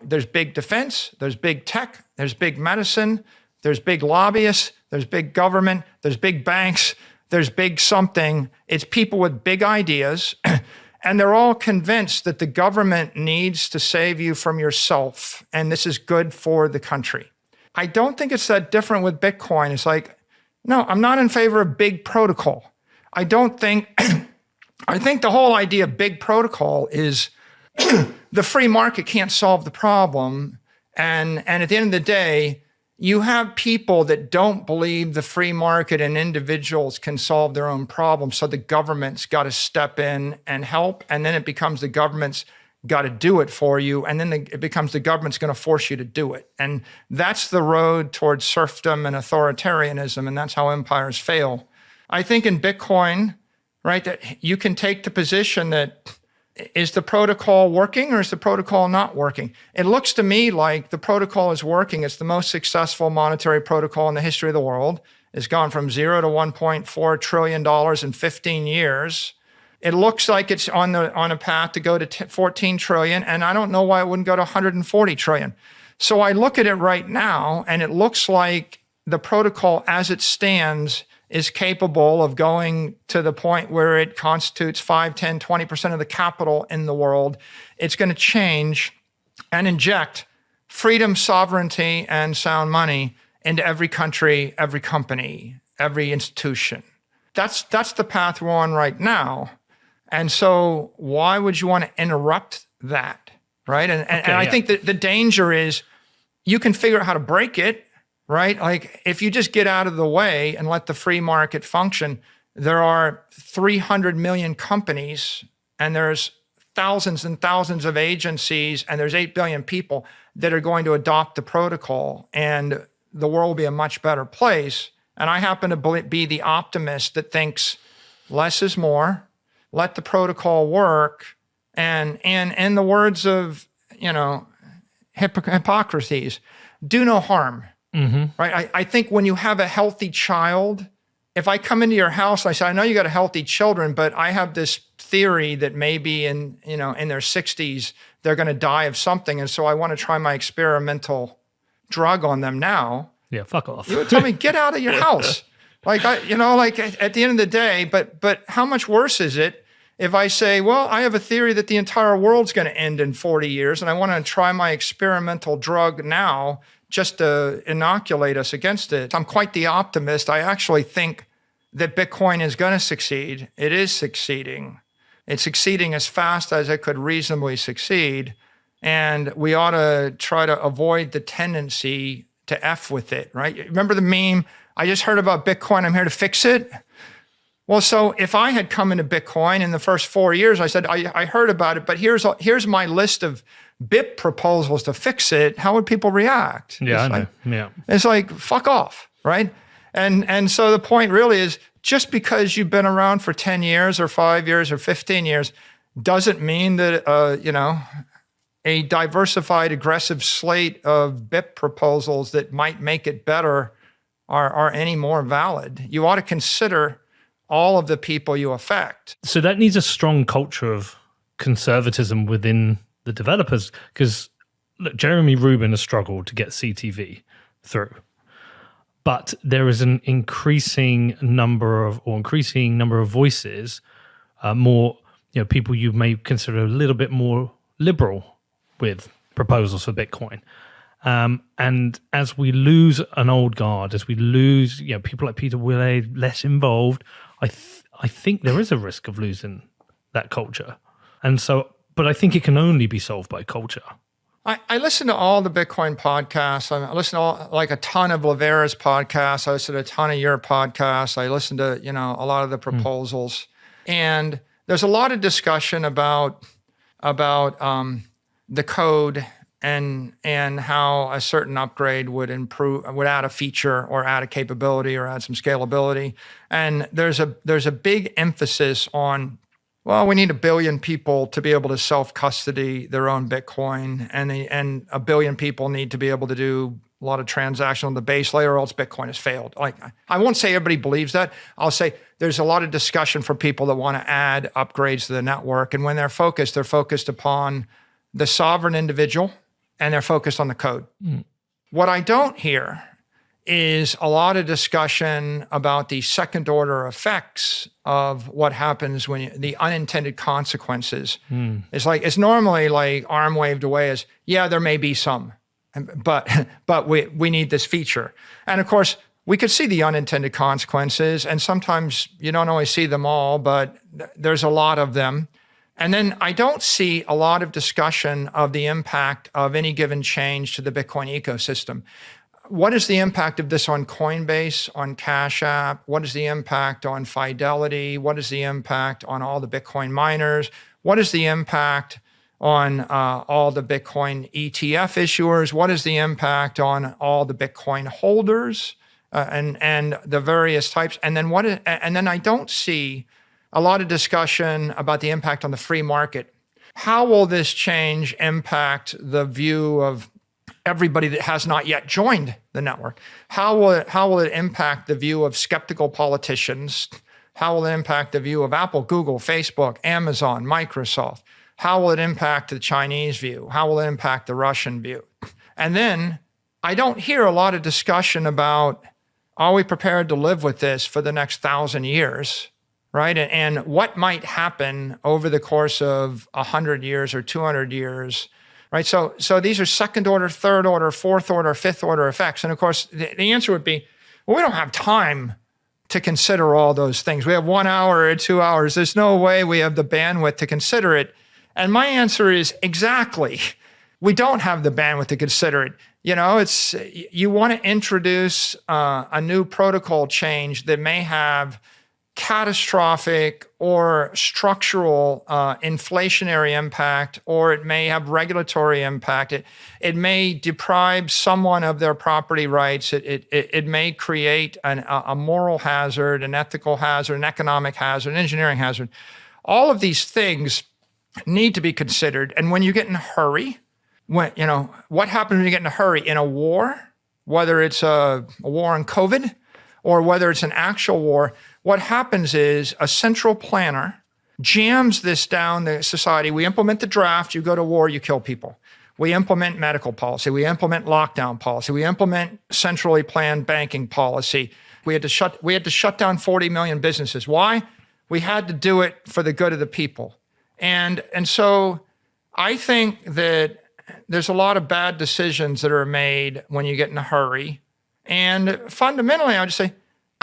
there's big defense, there's big tech, there's big medicine, there's big lobbyists, there's big government, there's big banks, there's big something. It's people with big ideas, and they're all convinced that the government needs to save you from yourself, and this is good for the country. I don't think it's that different with Bitcoin. It's like, no, I'm not in favor of big protocol. I think the whole idea of big protocol is the free market can't solve the problem. And at the end of the day, you have people that don't believe the free market and individuals can solve their own problems. So the government's got to step in and help. And then it becomes the government's got to do it for you. And then it becomes the government's going to force you to do it. And that's the road towards serfdom and authoritarianism. And that's how empires fail. I think in Bitcoin, right, that you can take the position that is the protocol working or is the protocol not working? It looks to me like the protocol is working. It's the most successful monetary protocol in the history of the world. It's gone from 0 to $1.4 trillion in 15 years. It looks like it's on a path to go to 14 trillion, and I don't know why it wouldn't go to 140 trillion. So I look at it right now, and it looks like the protocol as it stands is capable of going to the point where it constitutes 5, 10, 20% of the capital in the world. It's going to change and inject freedom, sovereignty, and sound money into every country, every company, every institution. That's the path we're on right now. And so why would you want to interrupt that, right? And I think that the danger is you can figure out how to break it, right? Like if you just get out of the way and let the free market function, there are 300 million companies and there's thousands and thousands of agencies and there's 8 billion people that are going to adopt the protocol and the world will be a much better place. And I happen to be the optimist that thinks less is more, let the protocol work. And in the words of, Hippocrates, do no harm. Right? I think when you have a healthy child, if I come into your house and I say, I know you got a healthy children, but I have this theory that maybe in their 60s, they're going to die of something. And so I want to try my experimental drug on them now. Yeah, fuck off. You would tell me, get out of your house. At the end of the day, but how much worse is it if I say, well, I have a theory that the entire world's going to end in 40 years and I want to try my experimental drug now just to inoculate us against it. I'm quite the optimist. I actually think that Bitcoin is going to succeed. It is succeeding. It's succeeding as fast as it could reasonably succeed. And we ought to try to avoid the tendency to F with it, right? Remember the meme, I just heard about Bitcoin, I'm here to fix it? Well, so if I had come into Bitcoin in the first 4 years, I said, I heard about it, but here's my list of BIP proposals to fix it, how would people react? Yeah, it's I know. Yeah. It's like, fuck off, right? And so the point really is, just because you've been around for 10 years or 5 years or 15 years doesn't mean that, a diversified, aggressive slate of BIP proposals that might make it better are any more valid. You ought to consider all of the people you affect. So that needs a strong culture of conservatism within the developers, because look, Jeremy Rubin has struggled to get CTV through. But there is an increasing number of voices, more people you may consider a little bit more liberal with proposals for Bitcoin. And as we lose an old guard, as we lose people like Peter Willey, less involved, I think there is a risk of losing that culture. And so, but I think it can only be solved by culture. I listen to all the Bitcoin podcasts. I listen to a ton of Lavera's podcasts. I listen to a ton of your podcasts. I listen to, a lot of the proposals. And there's a lot of discussion about the code and how a certain upgrade would add a feature or add a capability or add some scalability. And there's a big emphasis on, well, we need 1 billion people to be able to self-custody their own Bitcoin, and 1 billion people need to be able to do a lot of transactions on the base layer, or else Bitcoin has failed. I won't say everybody believes that. I'll say there's a lot of discussion for people that want to add upgrades to the network, and when they're focused upon the sovereign individual, and they're focused on the code. What I don't hear is a lot of discussion about the second order effects of what happens when the unintended consequences. It's normally arm waved away as, yeah, there may be some, but we need this feature. And of course, we could see the unintended consequences, and sometimes you don't always see them all, but there's a lot of them. And then I don't see a lot of discussion of the impact of any given change to the Bitcoin ecosystem. What is the impact of this on Coinbase, on Cash App? What is the impact on Fidelity? What is the impact on all the Bitcoin miners? What is the impact on all the Bitcoin ETF issuers? What is the impact on all the Bitcoin holders and the various types? And then I don't see a lot of discussion about the impact on the free market. How will this change impact the view of everybody that has not yet joined the network? How will it impact the view of skeptical politicians? How will it impact the view of Apple, Google, Facebook, Amazon, Microsoft? How will it impact the Chinese view? How will it impact the Russian view? And then I don't hear a lot of discussion about, are we prepared to live with this for the next 1,000 years? Right? And what might happen over the course of 100 years or 200 years, right? So these are second order, third order, fourth order, fifth order effects. And of course, the answer would be, well, we don't have time to consider all those things. We have 1 hour or 2 hours. There's no way we have the bandwidth to consider it. And my answer is exactly. We don't have the bandwidth to consider it. You want to introduce a new protocol change that may have catastrophic or structural inflationary impact, or it may have regulatory impact. It may deprive someone of their property rights. It may create a moral hazard, an ethical hazard, an economic hazard, an engineering hazard. All of these things need to be considered. And when you get in a hurry, what happens when you get in a hurry in a war, whether it's a war on COVID or whether it's an actual war? What happens is a central planner jams this down the society. We implement the draft, you go to war, you kill people. We implement medical policy. We implement lockdown policy. We implement centrally planned banking policy. We had to shut down 40 million businesses. Why? We had to do it for the good of the people. And so I think that there's a lot of bad decisions that are made when you get in a hurry. And fundamentally, I would say,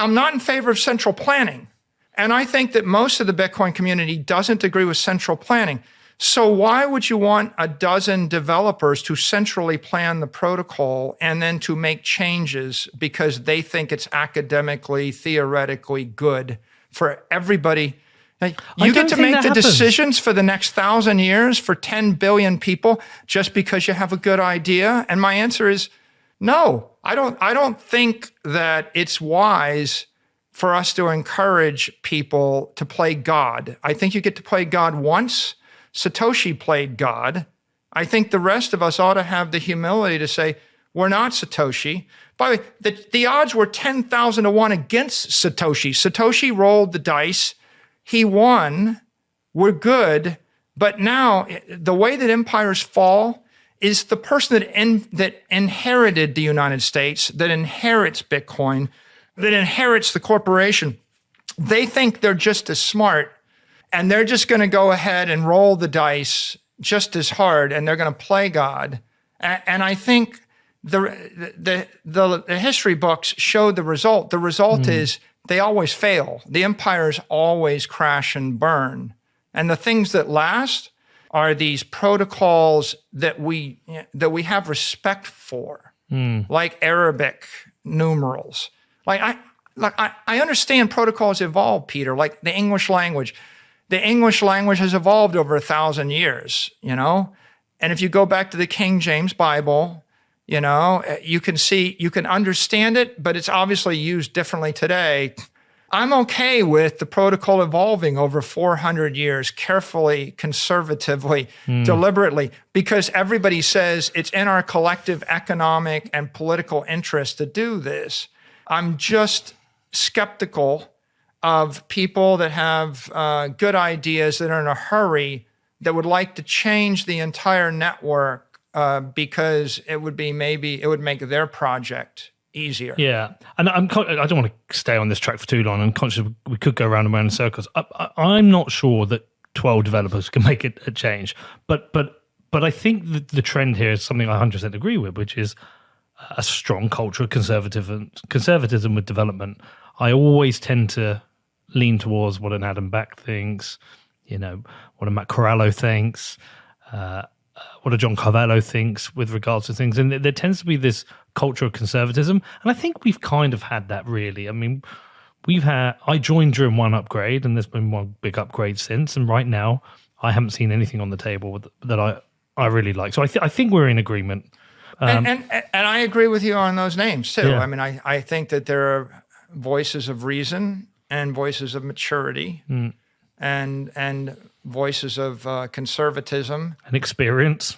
I'm not in favor of central planning. And I think that most of the Bitcoin community doesn't agree with central planning. So why would you want a dozen developers to centrally plan the protocol and then to make changes because they think it's academically, theoretically good for everybody. Like, I you don't get to think make that the happens. decisions for the next 1,000 years for 10 billion people just because you have a good idea? And my answer is no. I don't think that it's wise for us to encourage people to play God. I think you get to play God once. Satoshi played God. I think the rest of us ought to have the humility to say, we're not Satoshi. By the way, the odds were 10,000 to 1 against Satoshi. Satoshi rolled the dice. He won. We're good. But now the way that empires fall is the person that inherited the United States, that inherits Bitcoin, that inherits the corporation. They think they're just as smart, and they're just going to go ahead and roll the dice just as hard, and they're going to play God. And I think the history books show the result. The result is they always fail. The empires always crash and burn. And the things that last are these protocols that we have respect for, like Arabic numerals. I understand protocols evolve, Peter, like the English language. The English language has evolved over 1,000 years, And if you go back to the King James Bible, you can understand it, but it's obviously used differently today. I'm okay with the protocol evolving over 400 years, carefully, conservatively, deliberately, because everybody says it's in our collective economic and political interest to do this. I'm just skeptical of people that have good ideas that are in a hurry that would like to change the entire network because it would make their project easier. Yeah, and I don't want to stay on this track for too long. I'm conscious we could go round and round in circles. I'm not sure that 12 developers can make it a change, but I think the trend here is something I 100% agree with, which is a strong culture of conservatism with development. I always tend to lean towards what an Adam Back thinks, what a Matt Corallo thinks, what a John Carvalho thinks with regards to things. And there tends to be this culture of conservatism. And I think we've kind of had that, really. I mean, I joined during one upgrade, and there's been one big upgrade since. And right now, I haven't seen anything on the table that I really like. So I think we're in agreement. And I agree with you on those names, too. Yeah. I mean, I think that there are voices of reason and voices of maturity and voices of conservatism and experience.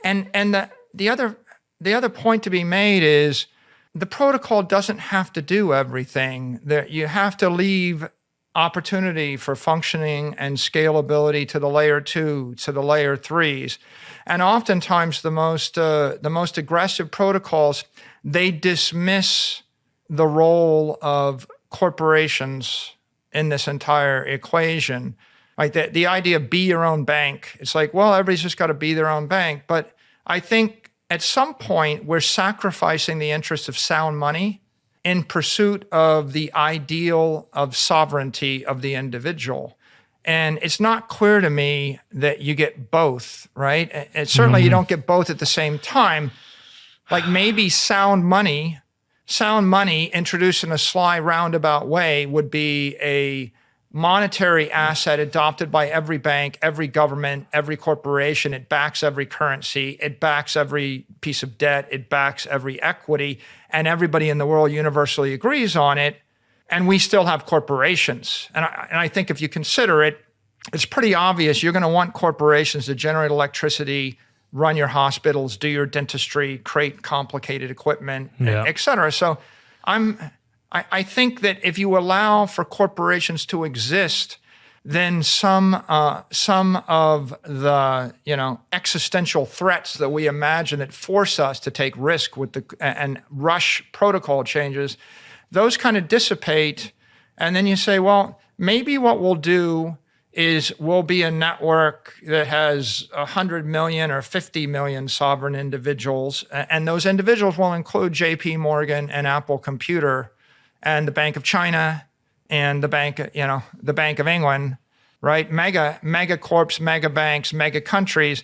And the other point to be made is the protocol doesn't have to do everything. That you have to leave opportunity for functioning and scalability to the layer 2, to the layer 3s. And oftentimes the most aggressive protocols, they dismiss the role of corporations in this entire equation. Like the idea of be your own bank. It's like, well, everybody's just got to be their own bank. But I think at some point we're sacrificing the interests of sound money in pursuit of the ideal of sovereignty of the individual. And it's not clear to me that you get both, right? And certainly you don't get both at the same time. Like maybe sound money introduced in a sly roundabout way would be a monetary asset adopted by every bank, every government, every corporation. It backs every currency. It backs every piece of debt. It backs every equity. And everybody in the world universally agrees on it. And we still have corporations. And I think if you consider it, it's pretty obvious you're going to want corporations to generate electricity, run your hospitals, do your dentistry, create complicated equipment, et cetera. So I think that if you allow for corporations to exist, then some of the existential threats that we imagine that force us to take risk and rush protocol changes, those kind of dissipate. And then you say, well, maybe what we'll do is we'll be a network that has 100 million or 50 million sovereign individuals. And those individuals will include JP Morgan and Apple Computer and the Bank of China and the Bank of England, right? Mega corps, mega banks, mega countries.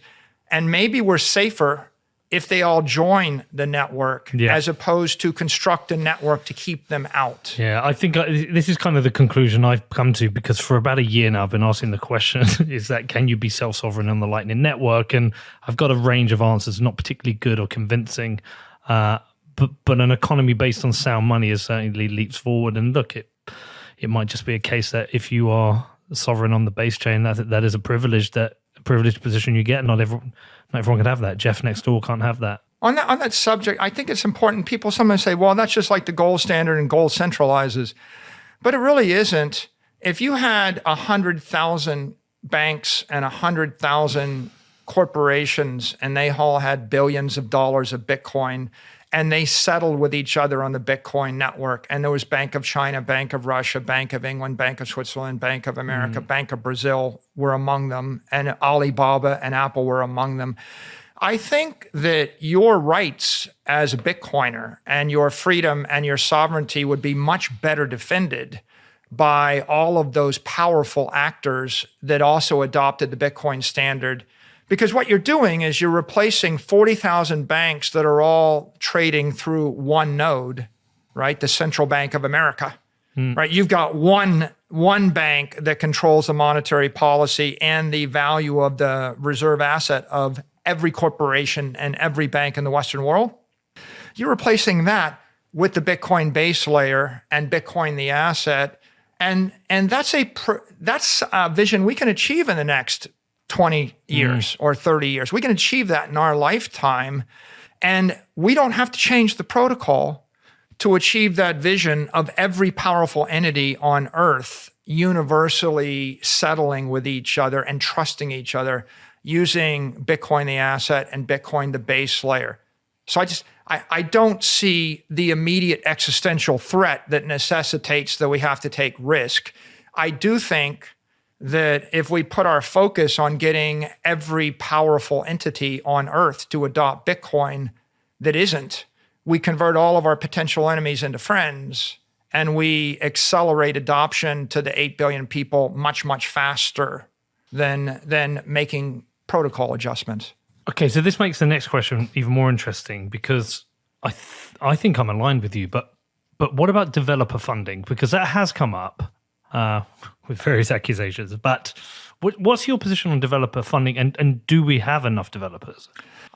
And maybe we're safer if they all join the network Yeah. as opposed to construct a network to keep them out. Yeah, I think this is kind of the conclusion I've come to, because for about a year now I've been asking the question, is that can you be self-sovereign on the Lightning Network? And I've got a range of answers, not particularly good or convincing, but an economy based on sound money is certainly leaps forward. And look, it might just be a case that if you are sovereign on the base chain, that is a privileged position you get. Not everyone can have that. Jeff next door can't have that. On that subject, I think it's important. People sometimes say, well, that's just like the gold standard and gold centralizes. But it really isn't. If you had 100,000 banks and 100,000 corporations and they all had billions of dollars of Bitcoin and they settled with each other on the Bitcoin network, and there was Bank of China, Bank of Russia, Bank of England, Bank of Switzerland, Bank of America, Bank of Brazil were among them, and Alibaba and Apple were among them. I think that your rights as a Bitcoiner and your freedom and your sovereignty would be much better defended by all of those powerful actors that also adopted the Bitcoin standard. Because what you're doing is you're replacing 40,000 banks that are all trading through one node, right? The Central Bank of America, right? You've got one bank that controls the monetary policy and the value of the reserve asset of every corporation and every bank in the Western world. You're replacing that with the Bitcoin base layer and Bitcoin the asset, and that's a vision we can achieve in the next 20 years or 30 years. We can achieve that in our lifetime, and we don't have to change the protocol to achieve that vision of every powerful entity on Earth universally settling with each other and trusting each other using Bitcoin the asset and Bitcoin the base layer. So I don't see the immediate existential threat that necessitates that we have to take risk. I do think that if we put our focus on getting every powerful entity on Earth to adopt Bitcoin that isn't, we convert all of our potential enemies into friends, and we accelerate adoption to the 8 billion people much, much faster than making protocol adjustments. Okay, so this makes the next question even more interesting, because I think I'm aligned with you, but what about developer funding? Because that has come up with various accusations. But what's your position on developer funding, and do we have enough developers?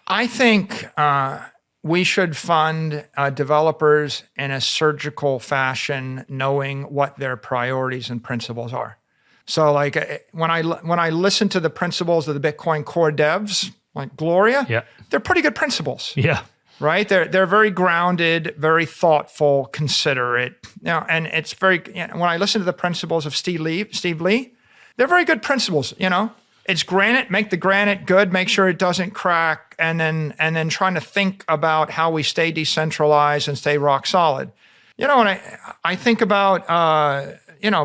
I think we should fund developers in a surgical fashion, knowing what their priorities and principles are. So like when I listen to the principles of the Bitcoin core devs, like Gloria, they're pretty good principles. Yeah. Right? They're very grounded, very thoughtful, considerate. Now, and it's very, when I listen to the principles of Steve Lee, they're very good principles, It's granite, make the granite good, make sure it doesn't crack, and then trying to think about how we stay decentralized and stay rock solid. When I think about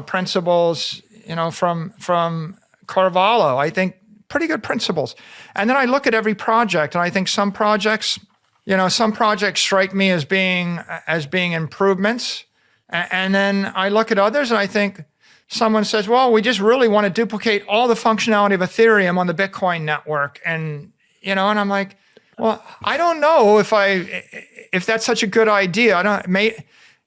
principles, from Carvalho, I think pretty good principles. And then I look at every project and I think some projects strike me as being improvements. And then I look at others and I think someone says, well, we just really want to duplicate all the functionality of Ethereum on the Bitcoin network. And and I'm like, well, I don't know if that's such a good idea.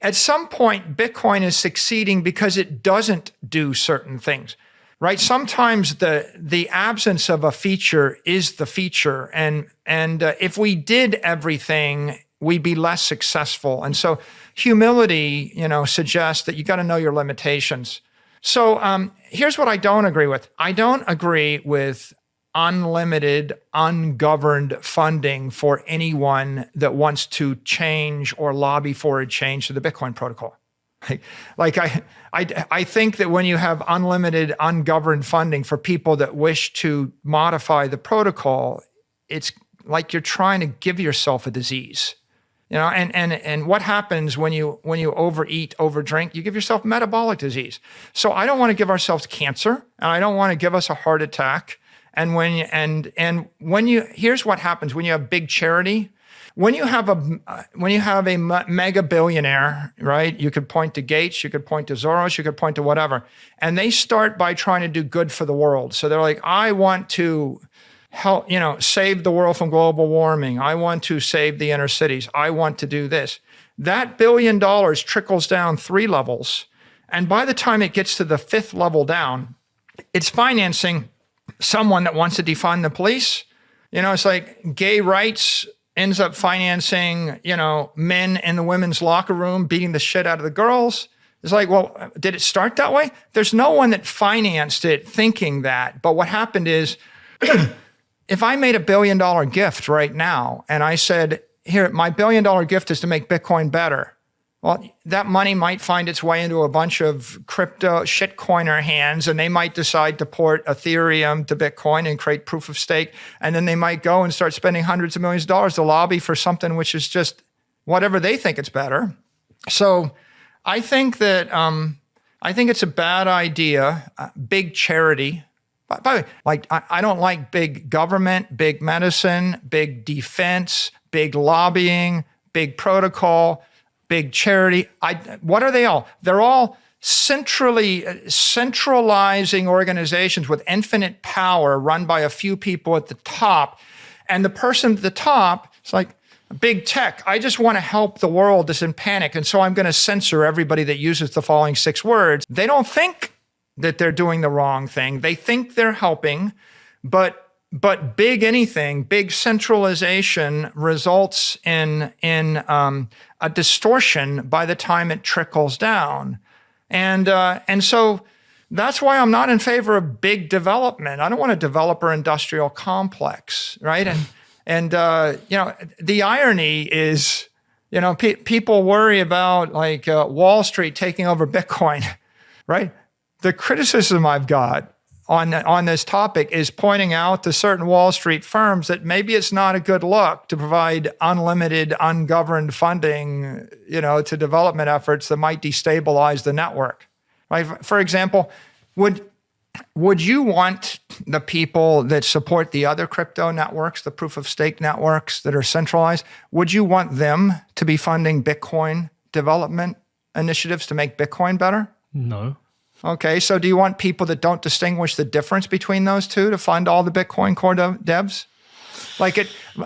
At some point, Bitcoin is succeeding because it doesn't do certain things. Right? Sometimes the absence of a feature is the feature, and if we did everything, we'd be less successful. And so humility, suggests that you got to know your limitations. So here's what I don't agree with. I don't agree with unlimited, ungoverned funding for anyone that wants to change or lobby for a change to the Bitcoin protocol. I think that when you have unlimited, ungoverned funding for people that wish to modify the protocol, it's like you're trying to give yourself a disease. And what happens when you overeat, overdrink? You give yourself metabolic disease. So I don't want to give ourselves cancer, and I don't want to give us a heart attack. And here's what happens when you have big charity. When you have a mega billionaire, right? You could point to Gates, you could point to Soros, you could point to whatever, and they start by trying to do good for the world. So they're like, I want to help, save the world from global warming. I want to save the inner cities. I want to do this. That $1 billion trickles down 3 levels. And by the time it gets to the 5th level down, it's financing someone that wants to defund the police. It's like gay rights ends up financing, men in the women's locker room beating the shit out of the girls. It's like, well, did it start that way? There's no one that financed it thinking that. But what happened is, if I made $1 billion gift right now and I said, here, my $1 billion gift is to make Bitcoin better. Well, that money might find its way into a bunch of crypto shitcoiner hands, and they might decide to port Ethereum to Bitcoin and create proof of stake. And then they might go and start spending hundreds of millions of dollars to lobby for something which is just whatever they think it's better. So I think that I think it's a bad idea. Big charity. By the way, I don't like big government, big medicine, big defense, big lobbying, big protocol, big charity. What are they all? They're all centralizing organizations with infinite power run by a few people at the top. And the person at the top is like, big tech, I just want to help the world that's in panic. And so I'm going to censor everybody that uses the following 6 words. They don't think that they're doing the wrong thing. They think they're helping, but big centralization results in a distortion by the time it trickles down. And so that's why I'm not in favor of big development. I don't want a developer industrial complex, right? And the irony is, people worry about Wall Street taking over Bitcoin, right? The criticism I've got on this topic is pointing out to certain Wall Street firms that maybe it's not a good look to provide unlimited, ungoverned funding, to development efforts that might destabilize the network, right? For example, would you want the people that support the other crypto networks, the proof of stake networks that are centralized, would you want them to be funding Bitcoin development initiatives to make Bitcoin better? No. Okay, so do you want people that don't distinguish the difference between those two to fund all the Bitcoin core devs?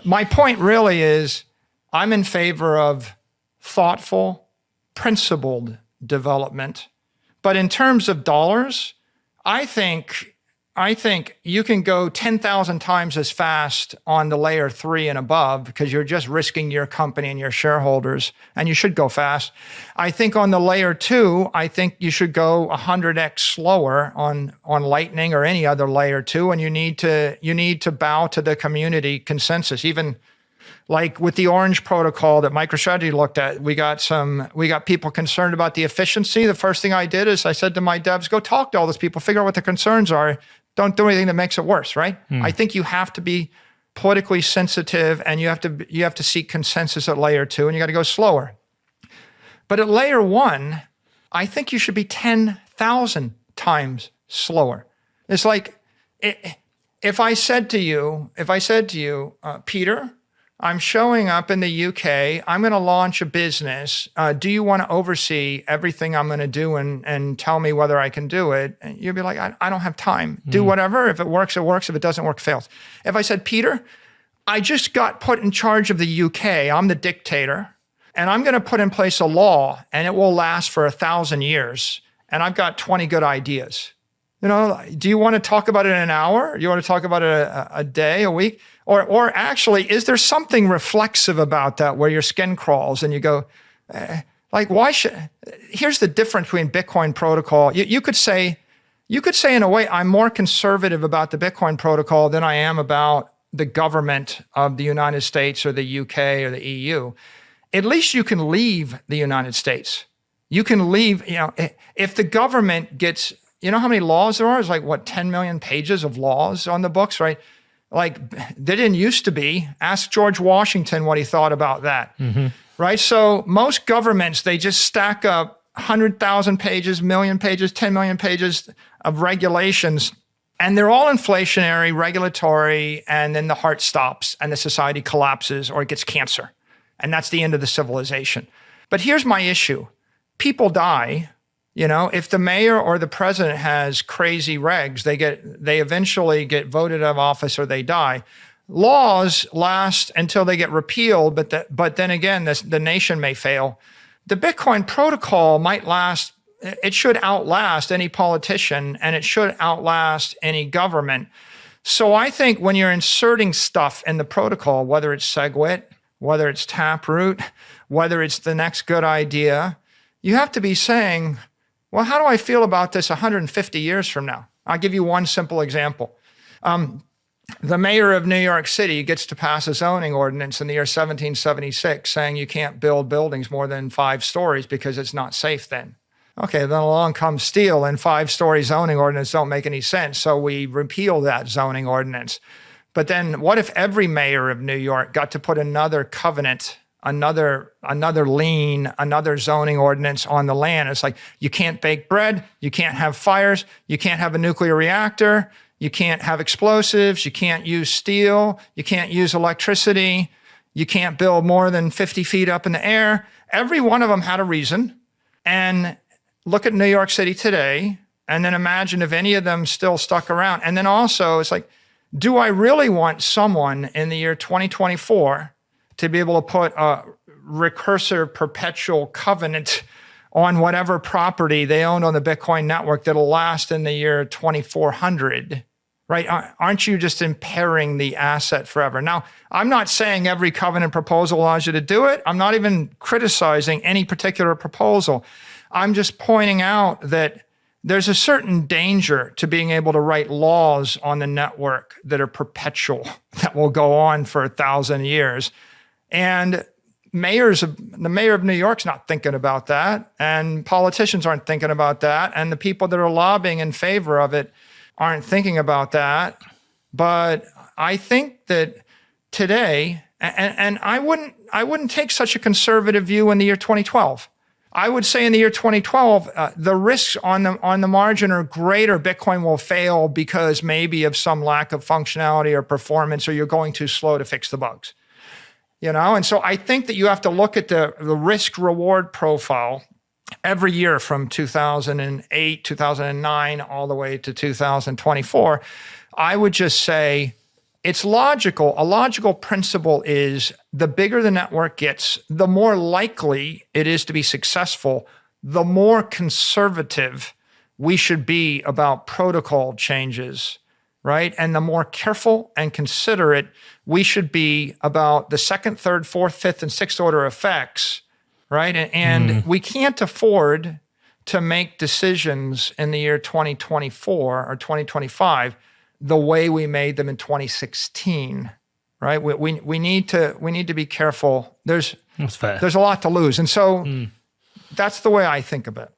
My point really is I'm in favor of thoughtful, principled development. But in terms of dollars, I think you can go 10,000 times as fast on the layer 3 and above because you're just risking your company and your shareholders, and you should go fast. I think on the layer 2, I think you should go 100x slower on Lightning or any other layer 2, and you need to bow to the community consensus. Even like with the Orange protocol that MicroStrategy looked at, we got people concerned about the efficiency. The first thing I did is I said to my devs, go talk to all those people, figure out what their concerns are. Don't do anything that makes it worse, right? I think you have to be politically sensitive, and you have to seek consensus at layer 2, and you got to go slower. But at layer 1, I think you should be 10,000 times slower. It's like if I said to you, Peter, I'm showing up in the UK. I'm going to launch a business. Do you want to oversee everything I'm going to do and tell me whether I can do it? And you'd be like, I don't have time. Do whatever. If it works, it works. If it doesn't work, it fails. If I said, Peter, I just got put in charge of the UK. I'm the dictator. And I'm going to put in place a law, and it will last for 1,000 years. And I've got 20 good ideas. Do you want to talk about it in an hour? Do you want to talk about it a day, a week? Or actually, is there something reflexive about that where your skin crawls and you go, here's the difference between Bitcoin protocol. You could say in a way, I'm more conservative about the Bitcoin protocol than I am about the government of the United States or the UK or the EU. At least you can leave the United States. You can leave, if the government gets, how many laws there are? It's 10 million pages of laws on the books, right? They didn't used to be. Ask George Washington what he thought about that, right? So most governments, they just stack up 100,000 pages, million pages, 10 million pages of regulations, and they're all inflationary, regulatory, and then the heart stops and the society collapses or it gets cancer. And that's the end of the civilization. But here's my issue. People die, You know, if the mayor or the president has crazy regs, they eventually get voted out of office or they die. Laws last until they get repealed, but then again, the nation may fail. The Bitcoin protocol might last. It should outlast any politician, and it should outlast any government. So I think when you're inserting stuff in the protocol, whether it's SegWit, whether it's Taproot, whether it's the next good idea, you have to be saying, well, how do I feel about this 150 years from now? I'll give you one simple example. The mayor of New York City gets to pass a zoning ordinance in the year 1776 saying you can't build buildings more than 5 stories because it's not safe then. Okay, then along comes steel and 5-story zoning ordinance don't make any sense. So we repeal that zoning ordinance. But then what if every mayor of New York got to put another covenant, another lien, another zoning ordinance on the land? It's like, you can't bake bread, you can't have fires, you can't have a nuclear reactor, you can't have explosives, you can't use steel, you can't use electricity, you can't build more than 50 feet up in the air. Every one of them had a reason. And look at New York City today, and then imagine if any of them still stuck around. And then also, it's like, do I really want someone in the year 2024 to be able to put a recursive perpetual covenant on whatever property they owned on the Bitcoin network that'll last in the year 2400, right? Aren't you just impairing the asset forever? Now, I'm not saying every covenant proposal allows you to do it. I'm not even criticizing any particular proposal. I'm just pointing out that there's a certain danger to being able to write laws on the network that are perpetual, that will go on for 1,000 years. And the mayor of New York's not thinking about that, and politicians aren't thinking about that, and the people that are lobbying in favor of it aren't thinking about that. But I think that today, and I wouldn't take such a conservative view in the year 2012. I would say in the year 2012, the risks on the margin are greater. Bitcoin will fail because maybe of some lack of functionality or performance, or you're going too slow to fix the bugs. You know, and so I think that you have to look at the risk reward profile every year from 2008, 2009, all the way to 2024. I would just say it's logical. A logical principle is the bigger the network gets, the more likely it is to be successful, the more conservative we should be about protocol changes, right? And the more careful and considerate we should be about the second, third, fourth, fifth, and sixth order effects, right? And we can't afford to make decisions in the year 2024 or 2025 the way we made them in 2016, right? We need to be careful. That's fair. There's a lot to lose. And so that's the way I think of it.